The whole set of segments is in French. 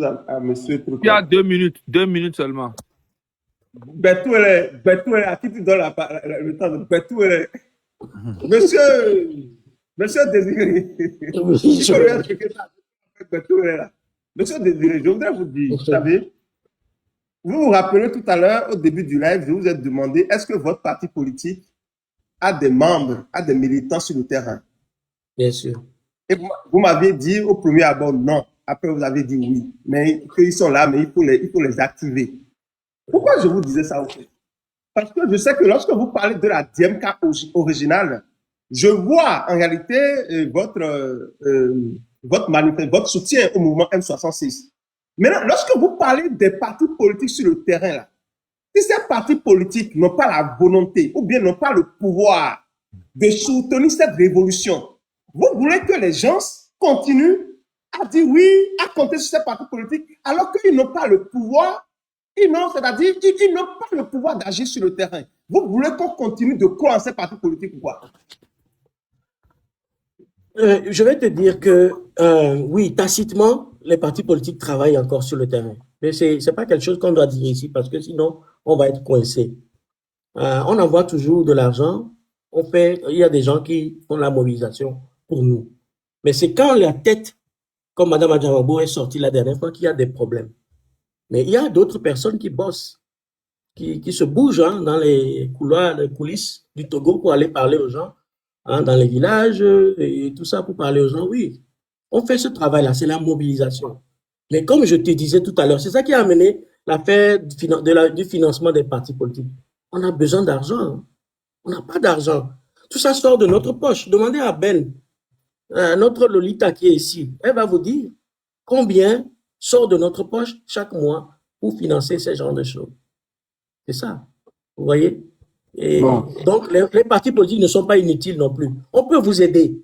à monsieur Il y a Truc. 2 minutes seulement. Betou, à qui tu donnes le temps de Betou, monsieur, monsieur Désiré, Oui, il faut lui expliquer ça. Betou, là. Monsieur Désiré, je voudrais vous dire, vous savez, vous vous rappelez tout à l'heure, au début du live, je vous ai demandé, est-ce que votre parti politique a des membres, a des militants sur le terrain? Bien sûr. Et vous m'aviez dit au premier abord non. Après, vous avez dit oui. Mais qu'ils sont là, mais il faut les activer. Pourquoi je vous disais ça au fait? Parce que je sais que lorsque vous parlez de la DMK originale, je vois en réalité votre soutien au mouvement M66. Maintenant, lorsque vous parlez des partis politiques sur le terrain, là, si ces partis politiques n'ont pas la volonté ou bien n'ont pas le pouvoir de soutenir cette révolution, vous voulez que les gens continuent à dire oui, à compter sur ces partis politiques, alors qu'ils n'ont pas le pouvoir, c'est-à-dire qu'ils n'ont pas le pouvoir d'agir sur le terrain. Vous voulez qu'on continue de croire en ces partis politiques ou quoi? Je vais te dire que, oui, tacitement, les partis politiques travaillent encore sur le terrain. Mais c'est pas quelque chose qu'on doit dire ici parce que sinon, on va être coincé. On envoie toujours de l'argent. Il y a des gens qui font la mobilisation pour nous. Mais c'est quand la tête, comme Mme Adjamabo est sortie la dernière fois, qu'il y a des problèmes. Mais il y a d'autres personnes qui bossent, qui se bougent dans les couloirs, les coulisses du Togo pour aller parler aux gens, dans les villages et tout ça pour parler aux gens. Oui, on fait ce travail-là, c'est la mobilisation. Mais comme je te disais tout à l'heure, c'est ça qui a amené l'affaire du financement des partis politiques. On a besoin d'argent. On n'a pas d'argent. Tout ça sort de notre poche. Demandez à Ben, notre Lolita qui est ici. Elle va vous dire combien sort de notre poche chaque mois pour financer ce genre de choses. C'est ça. Vous voyez? Et bon. Donc, les partis politiques ne sont pas inutiles non plus. On peut vous aider,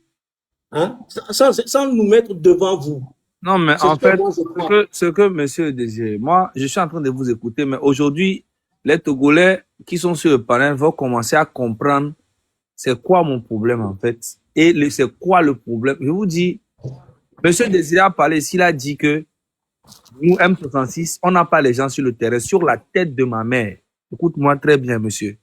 hein, sans nous mettre devant vous. Non, mais en fait, ce que monsieur Désiré, moi, je suis en train de vous écouter, mais aujourd'hui, les Togolais qui sont sur le panel vont commencer à comprendre c'est quoi mon problème, en fait. Et c'est quoi le problème. Je vous dis, monsieur Désiré a parlé, s'il a dit que nous, M66, on n'a pas les gens sur le terrain, sur la tête de ma mère. Écoute-moi très bien, monsieur.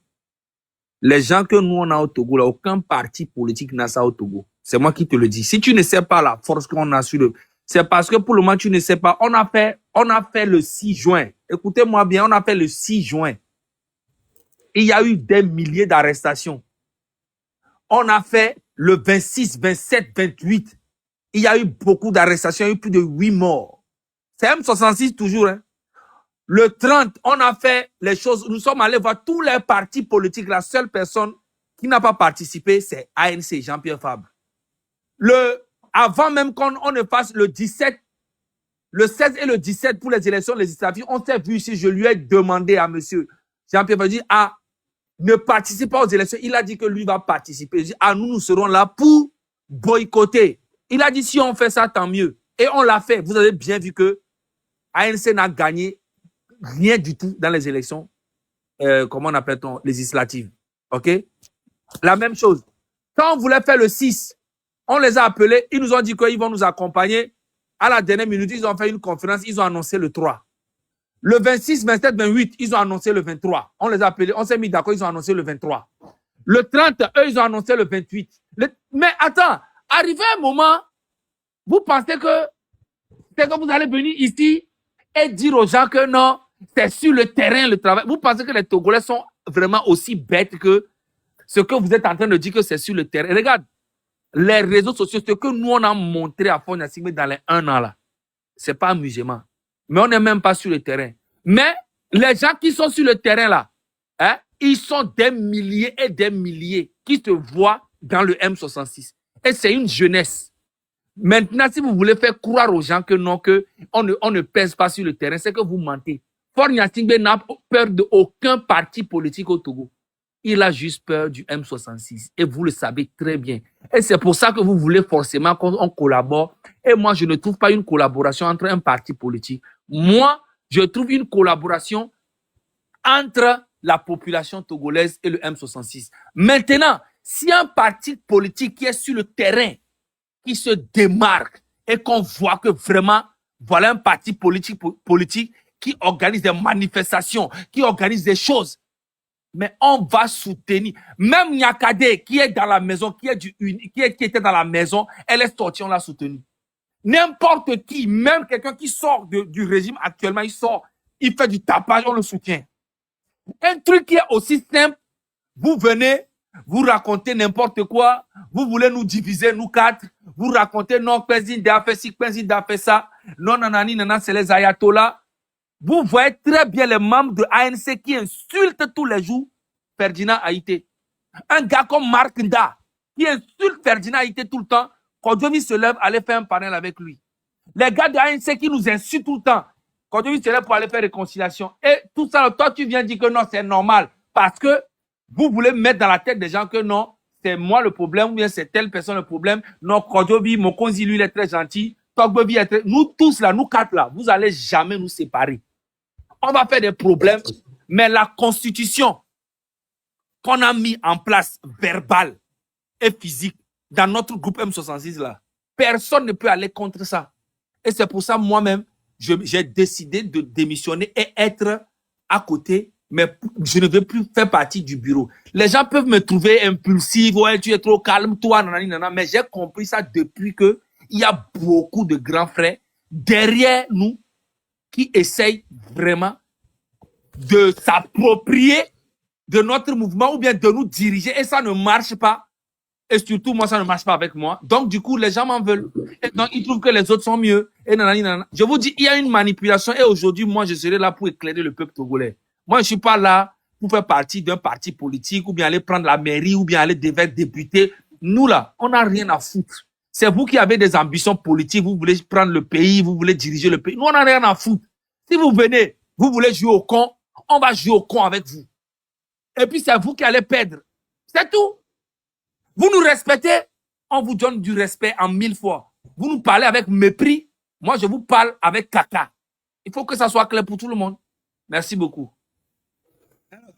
Les gens que nous, on a au Togo, là, aucun parti politique n'a ça au Togo. C'est moi qui te le dis. Si tu ne sais pas la force qu'on a sur le... C'est parce que pour le moment, tu ne sais pas. On a fait le 6 juin. Écoutez-moi bien, on a fait le 6 juin. Il y a eu des milliers d'arrestations. On a fait le 26, 27, 28. Il y a eu beaucoup d'arrestations. Il y a eu plus de 8 morts. C'est M66 toujours, hein. Le 30, on a fait les choses. Nous sommes allés voir tous les partis politiques. La seule personne qui n'a pas participé, c'est ANC, Jean-Pierre Fabre. Avant même qu'on ne fasse le 17, le 16 et le 17 pour les élections législatives, on s'est vu ici. Je lui ai demandé à monsieur Jean-Pierre Fabre, ne participe pas aux élections. Il a dit que lui va participer. Je dis, nous serons là pour boycotter. Il a dit, si on fait ça, tant mieux. Et on l'a fait. Vous avez bien vu que ANC n'a gagné rien du tout dans les élections, comment on appelle-t-on, législatives. OK? La même chose. Quand on voulait faire le 6, on les a appelés, ils nous ont dit qu'ils vont nous accompagner. À la dernière minute, ils ont fait une conférence, ils ont annoncé le 3. Le 26, 27, 28, ils ont annoncé le 23. On les a appelés, on s'est mis d'accord, ils ont annoncé le 23. Le 30, eux, ils ont annoncé le 28. Mais attends, arrivé un moment, vous pensez que vous allez venir ici et dire aux gens que non, c'est sur le terrain le travail. Vous pensez que les Togolais sont vraiment aussi bêtes que ce que vous êtes en train de dire que c'est sur le terrain. Regarde, les réseaux sociaux, ce que nous on a montré à Fond Yassimé dans les 1 an là, c'est pas amusement. Mais on n'est même pas sur le terrain. Mais les gens qui sont sur le terrain là, hein, ils sont des milliers et des milliers qui se voient dans le M66. Et c'est une jeunesse. Maintenant, si vous voulez faire croire aux gens que non, que on ne pèse pas sur le terrain, c'est que vous mentez. Faure Gnassingbé n'a peur d'aucun parti politique au Togo. Il a juste peur du M66. Et vous le savez très bien. Et c'est pour ça que vous voulez forcément qu'on collabore. Et moi, je ne trouve pas une collaboration entre un parti politique. Moi, je trouve une collaboration entre la population togolaise et le M66. Maintenant, si un parti politique qui est sur le terrain, qui se démarque et qu'on voit que vraiment voilà un parti politique qui organise des manifestations, qui organise des choses. Mais on va soutenir. Même Nyakade, qui est dans la maison, qui était dans la maison, elle est sortie, on l'a soutenue. N'importe qui, même quelqu'un qui sort du régime actuellement, il sort, il fait du tapage, on le soutient. Un truc qui est aussi simple, vous venez, vous racontez n'importe quoi, vous voulez nous diviser, nous quatre, vous racontez non, président a fait ci, président a fait ça, non, nanani, nanana, c'est les ayatollahs. Vous voyez très bien les membres de ANC qui insultent tous les jours Ferdinand Haïté. Un gars comme Mark Nda, qui insulte Ferdinand Haïté tout le temps, quand Jovi se lève, allez faire un panel avec lui. Les gars de ANC qui nous insultent tout le temps, quand Jovi se lève pour aller faire réconciliation. Et tout ça, toi, tu viens dire que non, c'est normal. Parce que vous voulez mettre dans la tête des gens que non, c'est moi le problème, ou bien c'est telle personne le problème. Non, Kodjovi, Mokonzi, lui, il est très gentil. Togbovi est très... Nous tous là, nous quatre là, vous allez jamais nous séparer. On va faire des problèmes, mais la constitution qu'on a mis en place, verbale et physique, dans notre groupe M66 là, personne ne peut aller contre ça. Et c'est pour ça, moi-même, j'ai décidé de démissionner et être à côté, mais je ne veux plus faire partie du bureau. Les gens peuvent me trouver impulsif, ouais, tu es trop calme, toi, nanani, nanana, mais j'ai compris ça depuis que il y a beaucoup de grands frères derrière nous qui essayent vraiment de s'approprier de notre mouvement ou bien de nous diriger et ça ne marche pas. Et surtout, moi, ça ne marche pas avec moi. Donc, du coup, les gens m'en veulent. Et donc, ils trouvent que les autres sont mieux. Et nanani, nanana. Je vous dis, il y a une manipulation et aujourd'hui, moi, je serai là pour éclairer le peuple togolais. Moi, je suis pas là pour faire partie d'un parti politique ou bien aller prendre la mairie ou bien aller devenir député. Nous, là, on n'a rien à foutre. C'est vous qui avez des ambitions politiques, vous voulez prendre le pays, vous voulez diriger le pays. Nous, on n'a rien à foutre. Si vous venez, vous voulez jouer au con, on va jouer au con avec vous. Et puis, c'est vous qui allez perdre. C'est tout. Vous nous respectez, on vous donne du respect en 1000 fois. Vous nous parlez avec mépris, moi, je vous parle avec caca. Il faut que ça soit clair pour tout le monde. Merci beaucoup.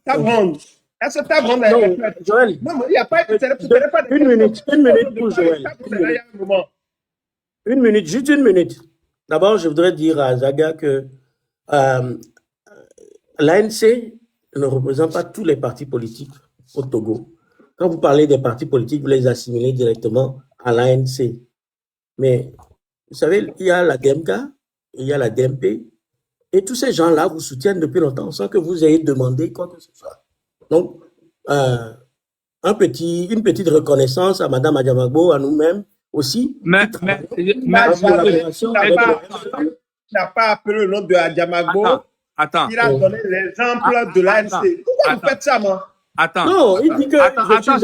Tabron. Est-ce que Tabron Non, Joël. Non, il n'y a pas de... Une minute pour Joël. Une minute, juste une minute. D'abord, je voudrais dire à Zaga que l'ANC ne représente pas tous les partis politiques au Togo. Quand vous parlez des partis politiques, vous les assimilez directement à l'ANC. Mais vous savez, il y a la DMK, il y a la DMP, et tous ces gens-là vous soutiennent depuis longtemps sans que vous ayez demandé quoi que ce soit. Donc, une petite reconnaissance à Mme Adjamagbo, à nous-mêmes aussi. Mais n'a pas appelé le nom de Adjamagbo. Attends. Il a donné l'exemple de l'ANC. Pourquoi vous faites ça, moi? Attends. Non, il dit que... Attends,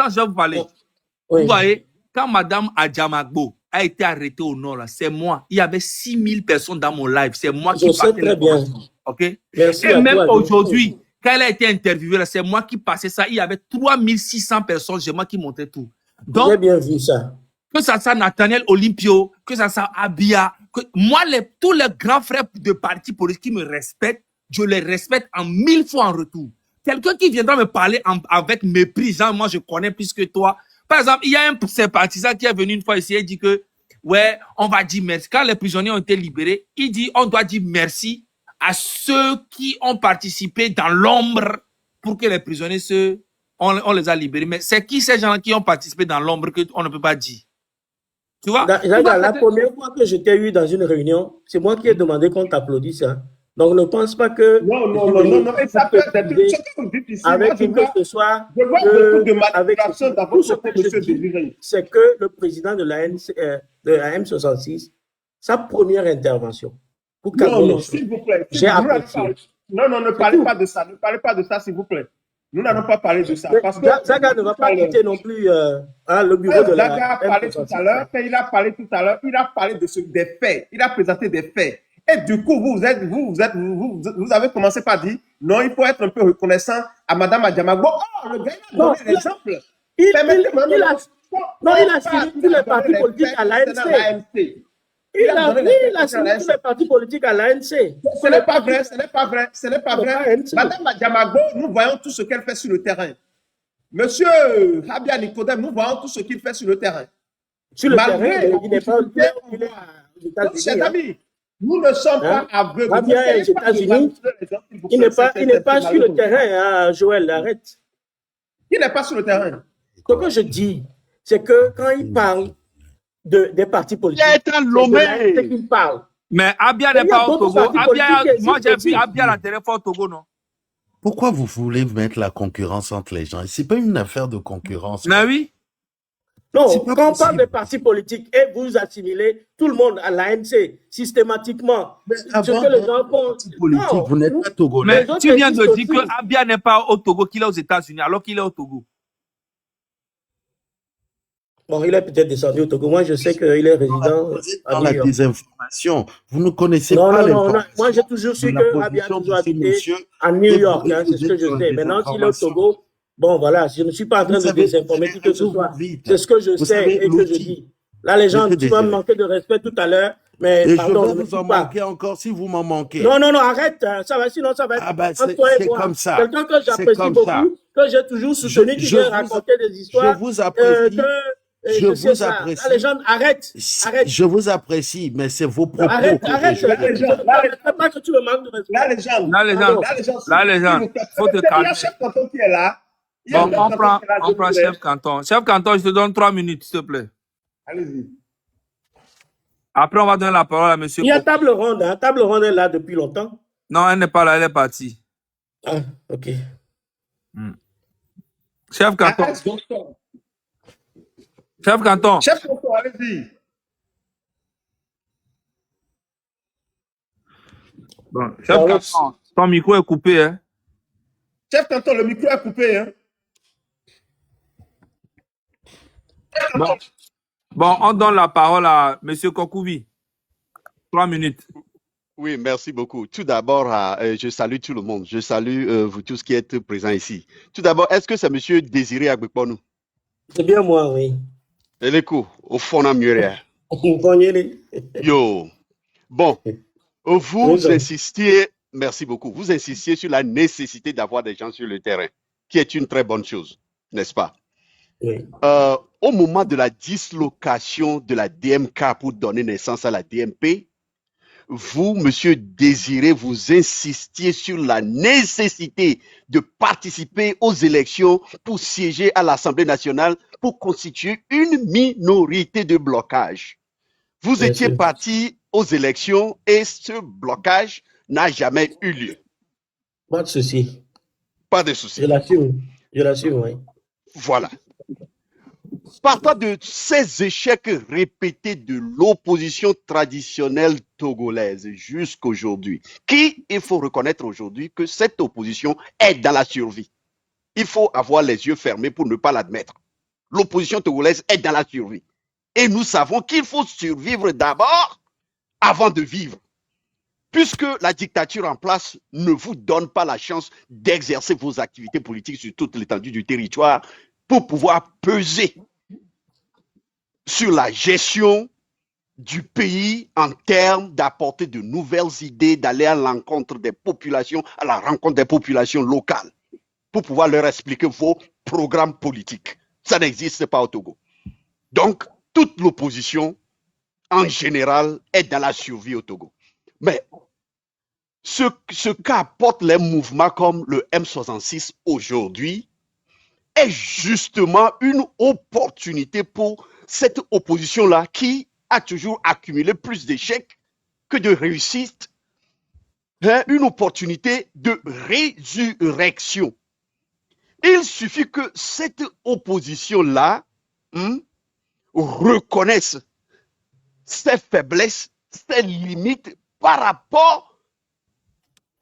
je vais vous parler. Oui. Vous voyez, quand Mme Adjamagbo a été arrêtée au nord, là, c'est moi. Il y avait 6000 personnes dans mon live. C'est moi qui passais très bien. OK? Merci et même aujourd'hui, quand elle a été interviewée, là, c'est moi qui passais ça. Il y avait 3600 personnes. C'est moi qui montais tout. Donc, j'ai bien vu ça. Que ça soit Nathaniel Olympio, que ça soit Abia, que moi, tous les grands frères de partis politiques qui me respectent, je les respecte en 1000 fois en retour. Quelqu'un qui viendra me parler avec mépris, genre, moi, je connais plus que toi. Par exemple, il y a un sympathisant qui est venu une fois ici et dit que, ouais, on va dire merci. Quand les prisonniers ont été libérés, il dit, on doit dire merci à ceux qui ont participé dans l'ombre pour que les prisonniers on les a libérés. Mais c'est qui ces gens qui ont participé dans l'ombre qu'on ne peut pas dire? Tu vois? La première fois que je t'ai eu dans une réunion, c'est moi qui ai demandé qu'on t'applaudisse. Hein. Donc ne pense pas que... Non. Et ça peut être ce que vous dites ici. Avec qui que ce soit... Je vois beaucoup de manipulation dans votre côté, monsieur Désiré. C'est que le président de la M66, sa première intervention... Non, s'il vous plaît. J'ai apprécié. Non, ne parlez pas de ça. Ne parlez pas de ça, s'il vous plaît. Nous n'allons pas parler de ça. Parce que Zaga ne va pas quitter non plus le bureau de la Zaga a parlé tout à l'heure. Il a parlé tout à l'heure. Il a parlé des faits. Il a présenté des faits. Et du coup, vous avez commencé par dire, non, il faut être un peu reconnaissant à Mme Adjamagbo. Oh, le gars, il a donné l'exemple. Il a suivi tous les partis politiques à l'ANC. Il a suivi tous les partis politiques à l'ANC. Ce n'est pas vrai, ce n'est pas vrai. Mme Adjamagbo, nous voyons tout ce qu'elle fait sur le terrain. Monsieur Habia Nicodème, nous voyons tout ce qu'il fait sur le terrain. Sur le terrain, il n'est pas aux Donc, chers États-Unis. Hein. amis, nous ne sommes Hein? pas aveugles. Ne Rabia est aux soyez pas de États-Unis. manipuler les gens, s'il vous Il plaît. n'est pas, il n'est pas C'est sur le malheureux. terrain, hein, Joël, arrête. Il n'est pas sur le terrain. Ce que je dis, c'est que quand il parle des partis Il politiques, est un c'est de la haine Lomé. qu'il parle. Mais Abia Mais n'est il y a pas au d'autres Togo. partis politiques qui Moi, existent j'ai vu aussi. Abia la dernière fois au Togo, non? Pourquoi vous voulez mettre la concurrence entre les gens? C'est pas une affaire de concurrence. Mais oui. Non, C'est pas quand on parle possible. des partis politiques et vous assimilez tout le monde à l'ANC systématiquement, Mais ce avant que les d'être gens font. parti politique, Non, vous n'êtes pas Mais togolais. les autres tu viens de existent dire aussi. que Abia n'est pas au Togo, qu'il est aux États-Unis, alors qu'il est au Togo. Bon, il est peut-être descendu au Togo. Moi, je sais qu'il est résident Vous êtes à dans New la York. désinformation. Vous ne connaissez Non, pas non, non, non. l'information Moi, j'ai toujours de su la que Rabia a position toujours de ce habité monsieur à New et York. vous, Hein, c'est ce vous que êtes je dans la sais. Maintenant, s'il est au désinformation. Togo, bon, voilà, je ne suis pas en train Vous de savez, désinformer qui que ce réseaux soit. vont vite. C'est ce que je Vous sais savez, et que je l'outil, dis. Là, les gens, monsieur tu m'as Désiré. manqué de respect tout à l'heure, mais Et je pardon, vais ne me vous en tue pas. manquer encore si vous m'en manquez. Non, non, non, arrête. Hein, ça va, sinon ça va être Ah ben, entre toi et c'est moi. comme ça. Quelqu'un que C'est j'apprécie comme ça. beaucoup, que j'ai toujours soutenu, qui Je vient vous, raconter des je histoires, vous apprécie. Je je sais vous ça. Là, les apprécie. gens, arrête, arrête. Je vous apprécie, mais c'est vos propos Arrête, que arrête. je Là, vais les Je gens, ne permettrai pas que tu me manques de la respect. légende. Là, les gens, Pardon. La légende. là, les S'il gens, vous plaît. faut te Il y a calmer. un chef canton qui est là. Il y a un Bon, chef on canton prend, qui est là. on Je prend voudrais. chef canton. Chef canton, je te donne 3 minutes, s'il te plaît. Allez-y. Après, on va donner la parole à monsieur Il y a Coco. table ronde. Hein. Table ronde est là depuis longtemps. Non, elle n'est pas là, elle est partie. Ah, ok. Chef canton, Docteur. chef canton. Chef canton, allez-y. Bon, chef Carlos. canton, ton micro est coupé, hein. Chef canton, le micro est coupé. Hein. Bon. Bon, on donne la parole à monsieur Kokouvi. 3 minutes. Oui, merci beaucoup. Tout d'abord, je salue tout le monde. Je salue vous tous qui êtes présents ici. Tout d'abord, est-ce que c'est monsieur Désiré Agbekponou? C'est bien moi, oui. Elle est cool. Au fond, on a mieux rien. Pogné. Yo. Bon, vous Raison. insistiez, merci beaucoup, vous insistiez sur la nécessité d'avoir des gens sur le terrain, qui est une très bonne chose, n'est-ce pas? Oui. Au moment de la dislocation de la DMK pour donner naissance à la DMP, vous, monsieur Désiré, vous insistiez sur la nécessité de participer aux élections pour siéger à l'Assemblée nationale pour constituer une minorité de blocage. Vous Bien étiez sûr. parti aux élections et ce blocage n'a jamais eu lieu. Pas de souci. Pas de souci. Je l'assume. Je l'assume, oui. Voilà. Partant de ces échecs répétés de l'opposition traditionnelle togolaise jusqu'aujourd'hui, il faut reconnaître aujourd'hui que cette opposition est dans la survie. Il faut avoir les yeux fermés pour ne pas l'admettre. L'opposition togolaise est dans la survie. Et nous savons qu'il faut survivre d'abord avant de vivre. Puisque la dictature en place ne vous donne pas la chance d'exercer vos activités politiques sur toute l'étendue du territoire pour pouvoir peser sur la gestion du pays en termes d'apporter de nouvelles idées, d'aller à l'encontre des populations, à la rencontre des populations locales, pour pouvoir leur expliquer vos programmes politiques. Ça n'existe pas au Togo. Donc, toute l'opposition, en général, est dans la survie au Togo. Mais ce qu'apportent les mouvements comme le M66 aujourd'hui est justement une opportunité pour cette opposition-là qui a toujours accumulé plus d'échecs que de réussites, une opportunité de résurrection. Il suffit que cette opposition-là reconnaisse ses faiblesses, ses limites par rapport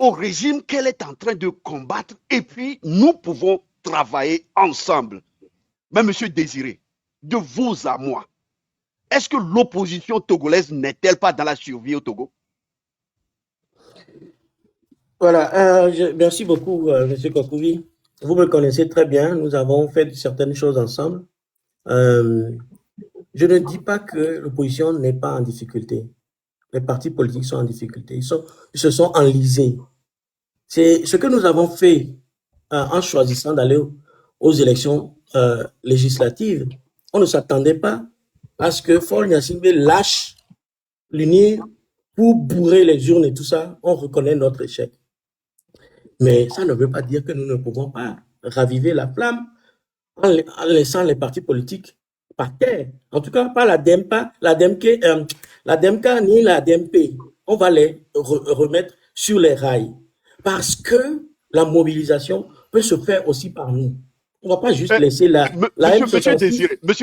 au régime qu'elle est en train de combattre et puis nous pouvons travailler ensemble. Mais monsieur Désiré, de vous à moi, est-ce que l'opposition togolaise n'est-elle pas dans la survie au Togo? Voilà, merci beaucoup, M. Kokouvi. Vous me connaissez très bien, nous avons fait certaines choses ensemble. Je ne dis pas que l'opposition n'est pas en difficulté. Les partis politiques sont en difficulté, ils se sont enlisés. C'est ce que nous avons fait en choisissant d'aller aux élections législatives. On ne s'attendait pas à ce que Faure Gnassingbé lâche l'unir pour bourrer les urnes et tout ça, on reconnaît notre échec. Mais ça ne veut pas dire que nous ne pouvons pas raviver la flamme en laissant les partis politiques par terre. En tout cas, pas la DEMPA, la DEMCA ni la DMP. On va les remettre sur les rails. Parce que la mobilisation peut se faire aussi par nous. On ne va pas juste laisser la Monsieur M66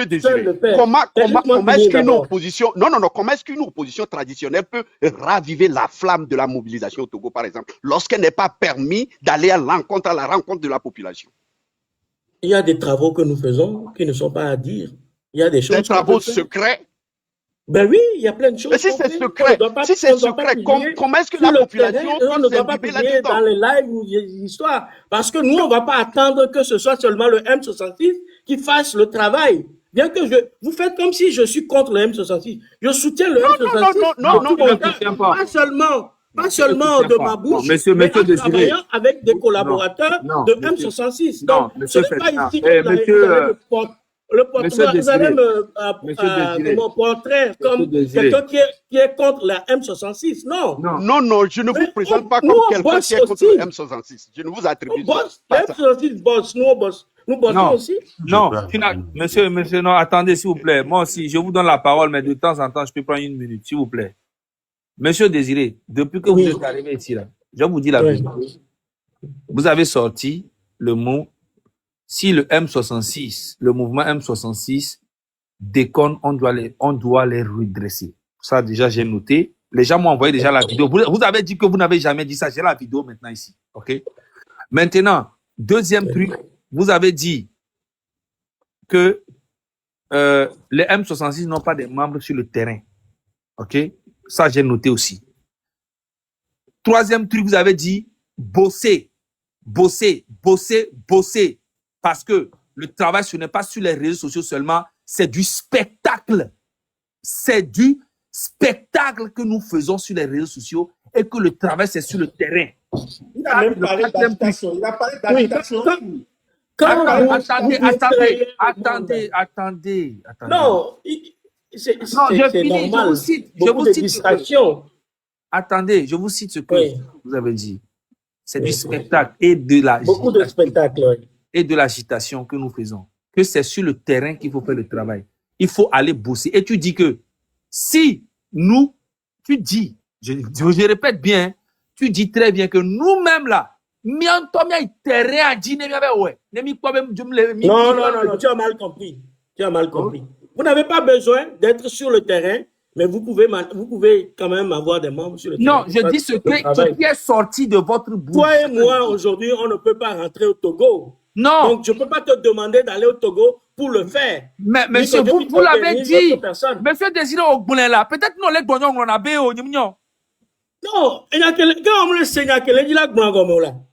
Désiré, seule le faire. comment est-ce finir qu'une d'abord. opposition, comment est-ce qu'une opposition traditionnelle peut raviver la flamme de la mobilisation au Togo, par exemple, lorsqu'elle n'est pas permis d'aller à la rencontre de la population? Il y a des travaux que nous faisons qui ne sont pas à dire. Il y a des choses Des qu'on travaux peut faire. secrets? Ben oui, il y a plein de choses. Mais si qu'on c'est fait. secret, On ne doit pas publier comment est-ce que sur la le population terrain, on ne peut doit pas s'imbiber publier dans là-dedans? les lives ou des histoires. Parce que nous, on ne va pas attendre que ce soit seulement le M66 qui fasse le travail. Bien que vous faites comme si je suis contre le M66. Je soutiens le M66. Non, tu ne soutiens pas. Pas seulement de ma bouche, Monsieur mais en Désiré. travaillant avec des collaborateurs Non, de monsieur. M66. Non, Donc, monsieur ce n'est pas Ferdinand. ici Eh, que vous monsieur, allez monsieur vous allez Désiré. me Monsieur Désiré. comment portrait comme Désiré. quelqu'un qui est contre la M66. Non. Non, je ne vous Mais présente pas nous, comme on quelqu'un bosse qui est contre aussi. le M66. Je ne vous attribue On bosse. pas ça. M66 bosse. Nous, on bosse. Nous bossons Non. aussi. Non, Je peux- monsieur, non, attendez, s'il vous plaît. Moi aussi, je vous donne la parole, mais de temps en temps, je peux prendre une minute, s'il vous plaît. Monsieur Désiré, depuis que Oui. vous êtes arrivé ici, là, je vous dis la Oui. vérité. Vous avez sorti le mot, si le M66, le mouvement M66 déconne, on doit les redresser. Ça, déjà, j'ai noté. Les gens m'ont envoyé déjà la vidéo. Vous avez dit que vous n'avez jamais dit ça. J'ai la vidéo maintenant ici. OK? Maintenant, deuxième truc, vous avez dit que les M66 n'ont pas de membres sur le terrain. OK? Ça, j'ai noté aussi. Troisième truc, vous avez dit bosser. Parce que le travail, ce n'est pas sur les réseaux sociaux seulement, c'est du spectacle. C'est du spectacle que nous faisons sur les réseaux sociaux et que le travail, c'est sur le terrain. Il a même parlé d'agitation. Il a parlé d'agitation. Quand Attendez. non, c'est je normal. vous cite. Beaucoup de distractions. Attendez, je vous cite ce que Oui. vous avez dit. C'est du Oui. spectacle et de Beaucoup de spectacles. Oui. et de l'agitation que nous faisons. Que c'est sur le terrain qu'il faut faire le travail. Il faut aller bosser. Et tu dis que si nous, je répète bien, tu dis très bien que nous-mêmes là, Non, tu as mal compris. Tu as mal compris. Vous n'avez pas besoin d'être sur le terrain, mais vous pouvez quand même avoir des membres sur le terrain. Non, je dis ce qui est sorti de votre bouche. Toi et moi, aujourd'hui, on ne peut pas rentrer au Togo. Non, Donc, je ne peux pas te demander d'aller au Togo pour le faire. mais monsieur, Ni que vous l'avez organise dit. d'autres personnes. Monsieur Désiré Ogboulen là, peut-être nous les gagnons on a béo, Non, quand on me le sait,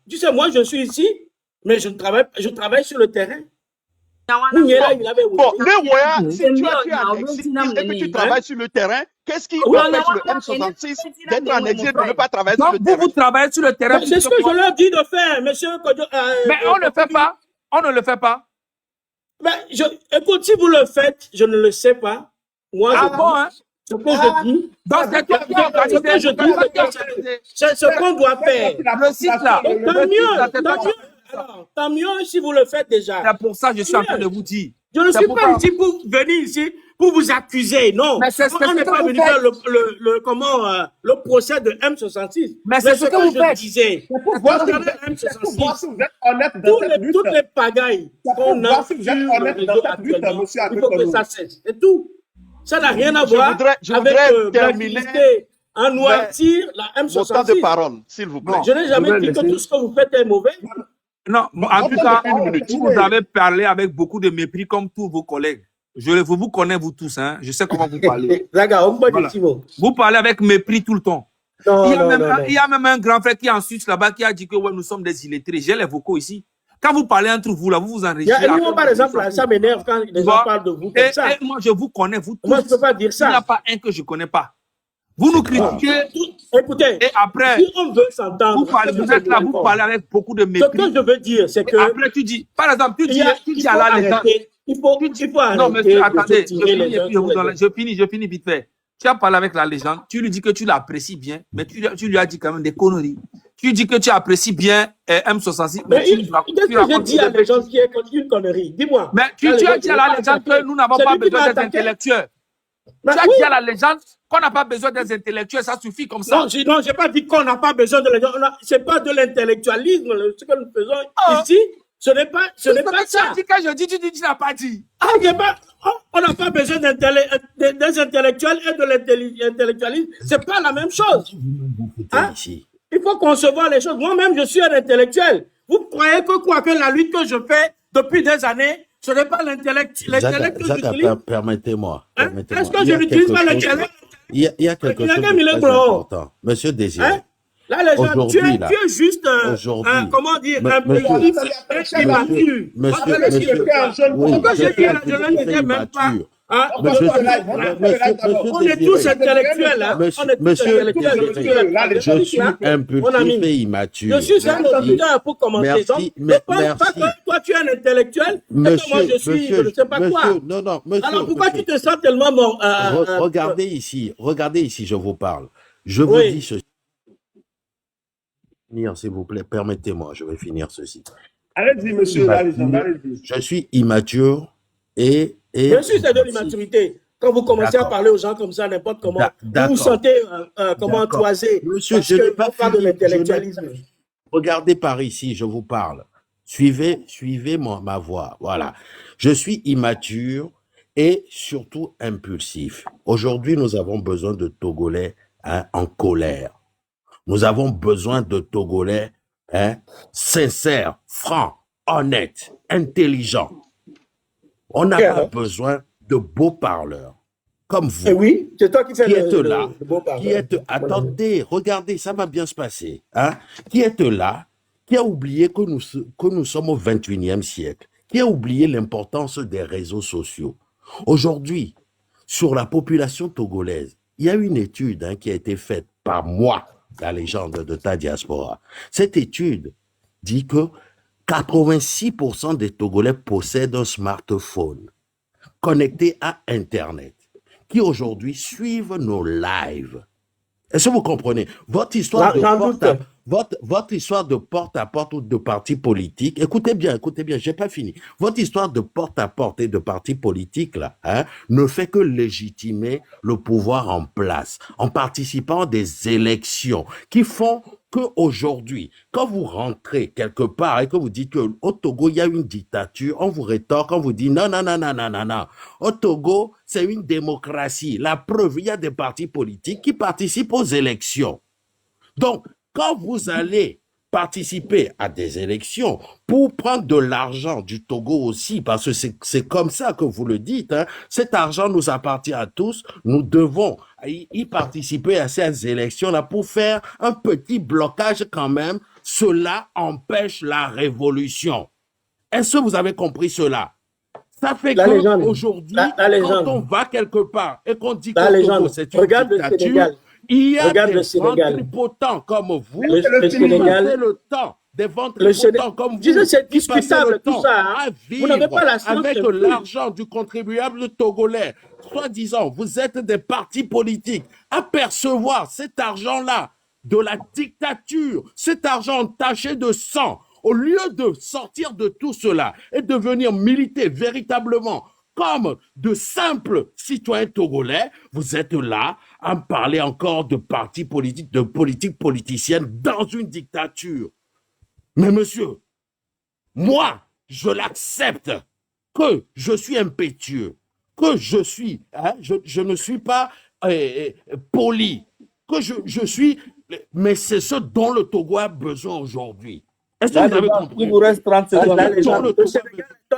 tu sais, moi, je suis ici, mais je travaille sur le terrain. Bon, Néwoya, si tu es en exil et que tu travailles sur le terrain, qu'est-ce qui empêche le M66 d'être en exil de ne pas travailler sur le terrain? vous travaillez sur le terrain. C'est ce que je leur dis de faire, monsieur. Mais on ne le fait pas. On ne le fait pas. Ben, écoute, si vous le faites, je ne le sais pas. Moi, Hein? ce que je dis, Donc c'est toi qui as organisé. c'est ce qu'on doit faire. Le site là. Donc, tant mieux. Alors, tant mieux si vous le faites déjà. C'est pour ça que je suis en train de vous dire. Je ne C'est suis pour pas ça. ici pour venir ici pour vous accuser, non. Mais c'est ce On n'est que pas vous venu faites. faire le procès de M66. Mais c'est ce que vous je faites. disais. Pour voir si Concernant vous M66, êtes honnête dans cette lutte. toutes les pagailles qu'on a voir sur si vous êtes le honnête dans réseau cette lutte, actuellement, monsieur il faut que Adekono. ça cesse. C'est tout. Ça n'a rien à Je voir voudrais avec terminer blacklister, en noircir la mon temps de M66. parole, s'il vous plaît. Non. Je n'ai jamais Je vais dit que laisser. tout ce que vous faites est mauvais. Non, en tout cas, vous avez parlé avec beaucoup de mépris comme tous vos collègues. Je vous connais, vous tous, hein. Je sais comment vous parlez. Zaga, on peut Voilà. dire Timo. Vous parlez avec mépris tout le temps. Non, Il y a non, même non, un- non. il y a même un grand frère qui est en Suisse là-bas qui a dit que ouais, nous sommes des illettrés. J'ai les vocaux ici. Quand vous parlez entre vous là, vous vous Il y enregistrez. a, par exemple, là, ça m'énerve quand les gens vois, parlent de vous comme ça. Et moi, je vous connais, vous tous. Moi, je ne peux pas dire Il n'y a ça. pas un que je ne connais pas. Vous nous critiquez Écoutez, et après, si on veut s'entendre, vous êtes là, vous parlez avec beaucoup de ce mépris. que je veux dire, c'est Et que après, tu dis, par exemple, tu il dis faut à la arrêter. Il faut Non, arrêter monsieur, de attendez, se tirer les uns sur les autres. je finis vite fait. Tu as parlé avec la légende, tu lui dis que tu l'apprécies bien, mais tu lui as dit quand même des conneries. Tu dis que tu apprécies bien M66, mais Mais tu qu'est-ce que j'ai racontes dit à la légende qui est une connerie? Dis-moi. Mais tu as dit à la légende que nous n'avons pas besoin des intellectuels. Tu as dit à la légende qu'on n'a pas besoin des intellectuels, ça suffit comme ça. Non, je n'ai pas dit qu'on n'a pas besoin de légende. Ce n'est pas de l'intellectualisme, ce que nous faisons ici. Ce n'est pas ça. Tu dis que je dis, tu dis, tu n'as pas dit. On n'a pas besoin des intellectuels et de l'intellectualisme. C'est pas la même chose. Hein? Il faut concevoir les choses. Moi-même, je suis un intellectuel. Vous croyez que la lutte que je fais depuis des années, ce n'est pas l'intellect que j'utilise? Permettez-moi. Est-ce que je n'utilise pas l'intellect? Il y a quelque chose de très important. Monsieur Désiré. Hein? Là, les gens, tu es juste comment dire, impulsif et immature. Pourquoi j'ai dit à la jeunesse n'était même pas. On est tous intellectuels, hein. Je suis impulsif et immature. Je suis un auditeur pour commencer. Merci. Toi, tu es un intellectuel, et moi, je suis, je ne sais pas quoi. Non, monsieur. Alors, pourquoi tu te sens tellement bon? Regardez ici, je vous parle. Je vous dis ceci. S'il vous plaît, permettez-moi, je vais finir ceci. Allez-y, monsieur, allez-y. Je suis immature et bien sûr, c'est de l'immaturité. Quand vous commencez à parler aux gens comme ça, n'importe comment, vous vous sentez comment toisé. Monsieur, je n'ai pas de l'intellectualisme. Regardez par ici, je vous parle. Suivez ma voix. Voilà. Je suis immature et surtout impulsif. Aujourd'hui, nous avons besoin de Togolais en colère. Nous avons besoin de Togolais sincères, francs, honnêtes, intelligents. On n'a pas besoin de beaux parleurs comme vous. Oui, c'est toi qui fais le beau parleur. Attendez, regardez, ça va bien se passer. Qui êtes là, qui a oublié que nous sommes au 21e siècle, qui a oublié l'importance des réseaux sociaux. Aujourd'hui, sur la population togolaise, il y a une étude qui a été faite par moi, la légende de ta diaspora. Cette étude dit que 86% des Togolais possèdent un smartphone connecté à Internet, qui aujourd'hui suivent nos lives. Est-ce que vous comprenez? Votre histoire de porte-à-porte ou de parti politique, écoutez bien, j'ai pas fini. Votre histoire de porte-à-porte et de parti politique, là, ne fait que légitimer le pouvoir en place, en participant à des élections qui font qu'aujourd'hui, quand vous rentrez quelque part et que vous dites qu'au Togo, il y a une dictature, on vous rétorque, on vous dit non. Au Togo, c'est une démocratie. La preuve, il y a des partis politiques qui participent aux élections. Donc, quand vous allez participer à des élections pour prendre de l'argent du Togo aussi, parce que c'est comme ça que vous le dites, cet argent nous appartient à tous, nous devons y participer à ces élections-là pour faire un petit blocage quand même. Cela empêche la révolution. Est-ce que vous avez compris cela? Ça fait qu'aujourd'hui, quand on va quelque part et qu'on dit que Togo, c'est une dictature, il y a des ventripotents comme vous qui passaient le temps, des ventripotents comme vous c'est discutable tout ça. À vivre avec l'argent du contribuable togolais. Soi-disant, vous êtes des partis politiques à percevoir cet argent-là de la dictature, cet argent taché de sang. Au lieu de sortir de tout cela et de venir militer véritablement comme de simples citoyens togolais, vous êtes là à me parler encore de partis politiques, de politique politicienne dans une dictature. Mais monsieur, moi, je l'accepte que je suis impétueux, que je suis, je ne suis pas poli, que je suis, mais c'est ce dont le Togo a besoin aujourd'hui. Est-ce que vous avez compris? Il vous reste 30 secondes.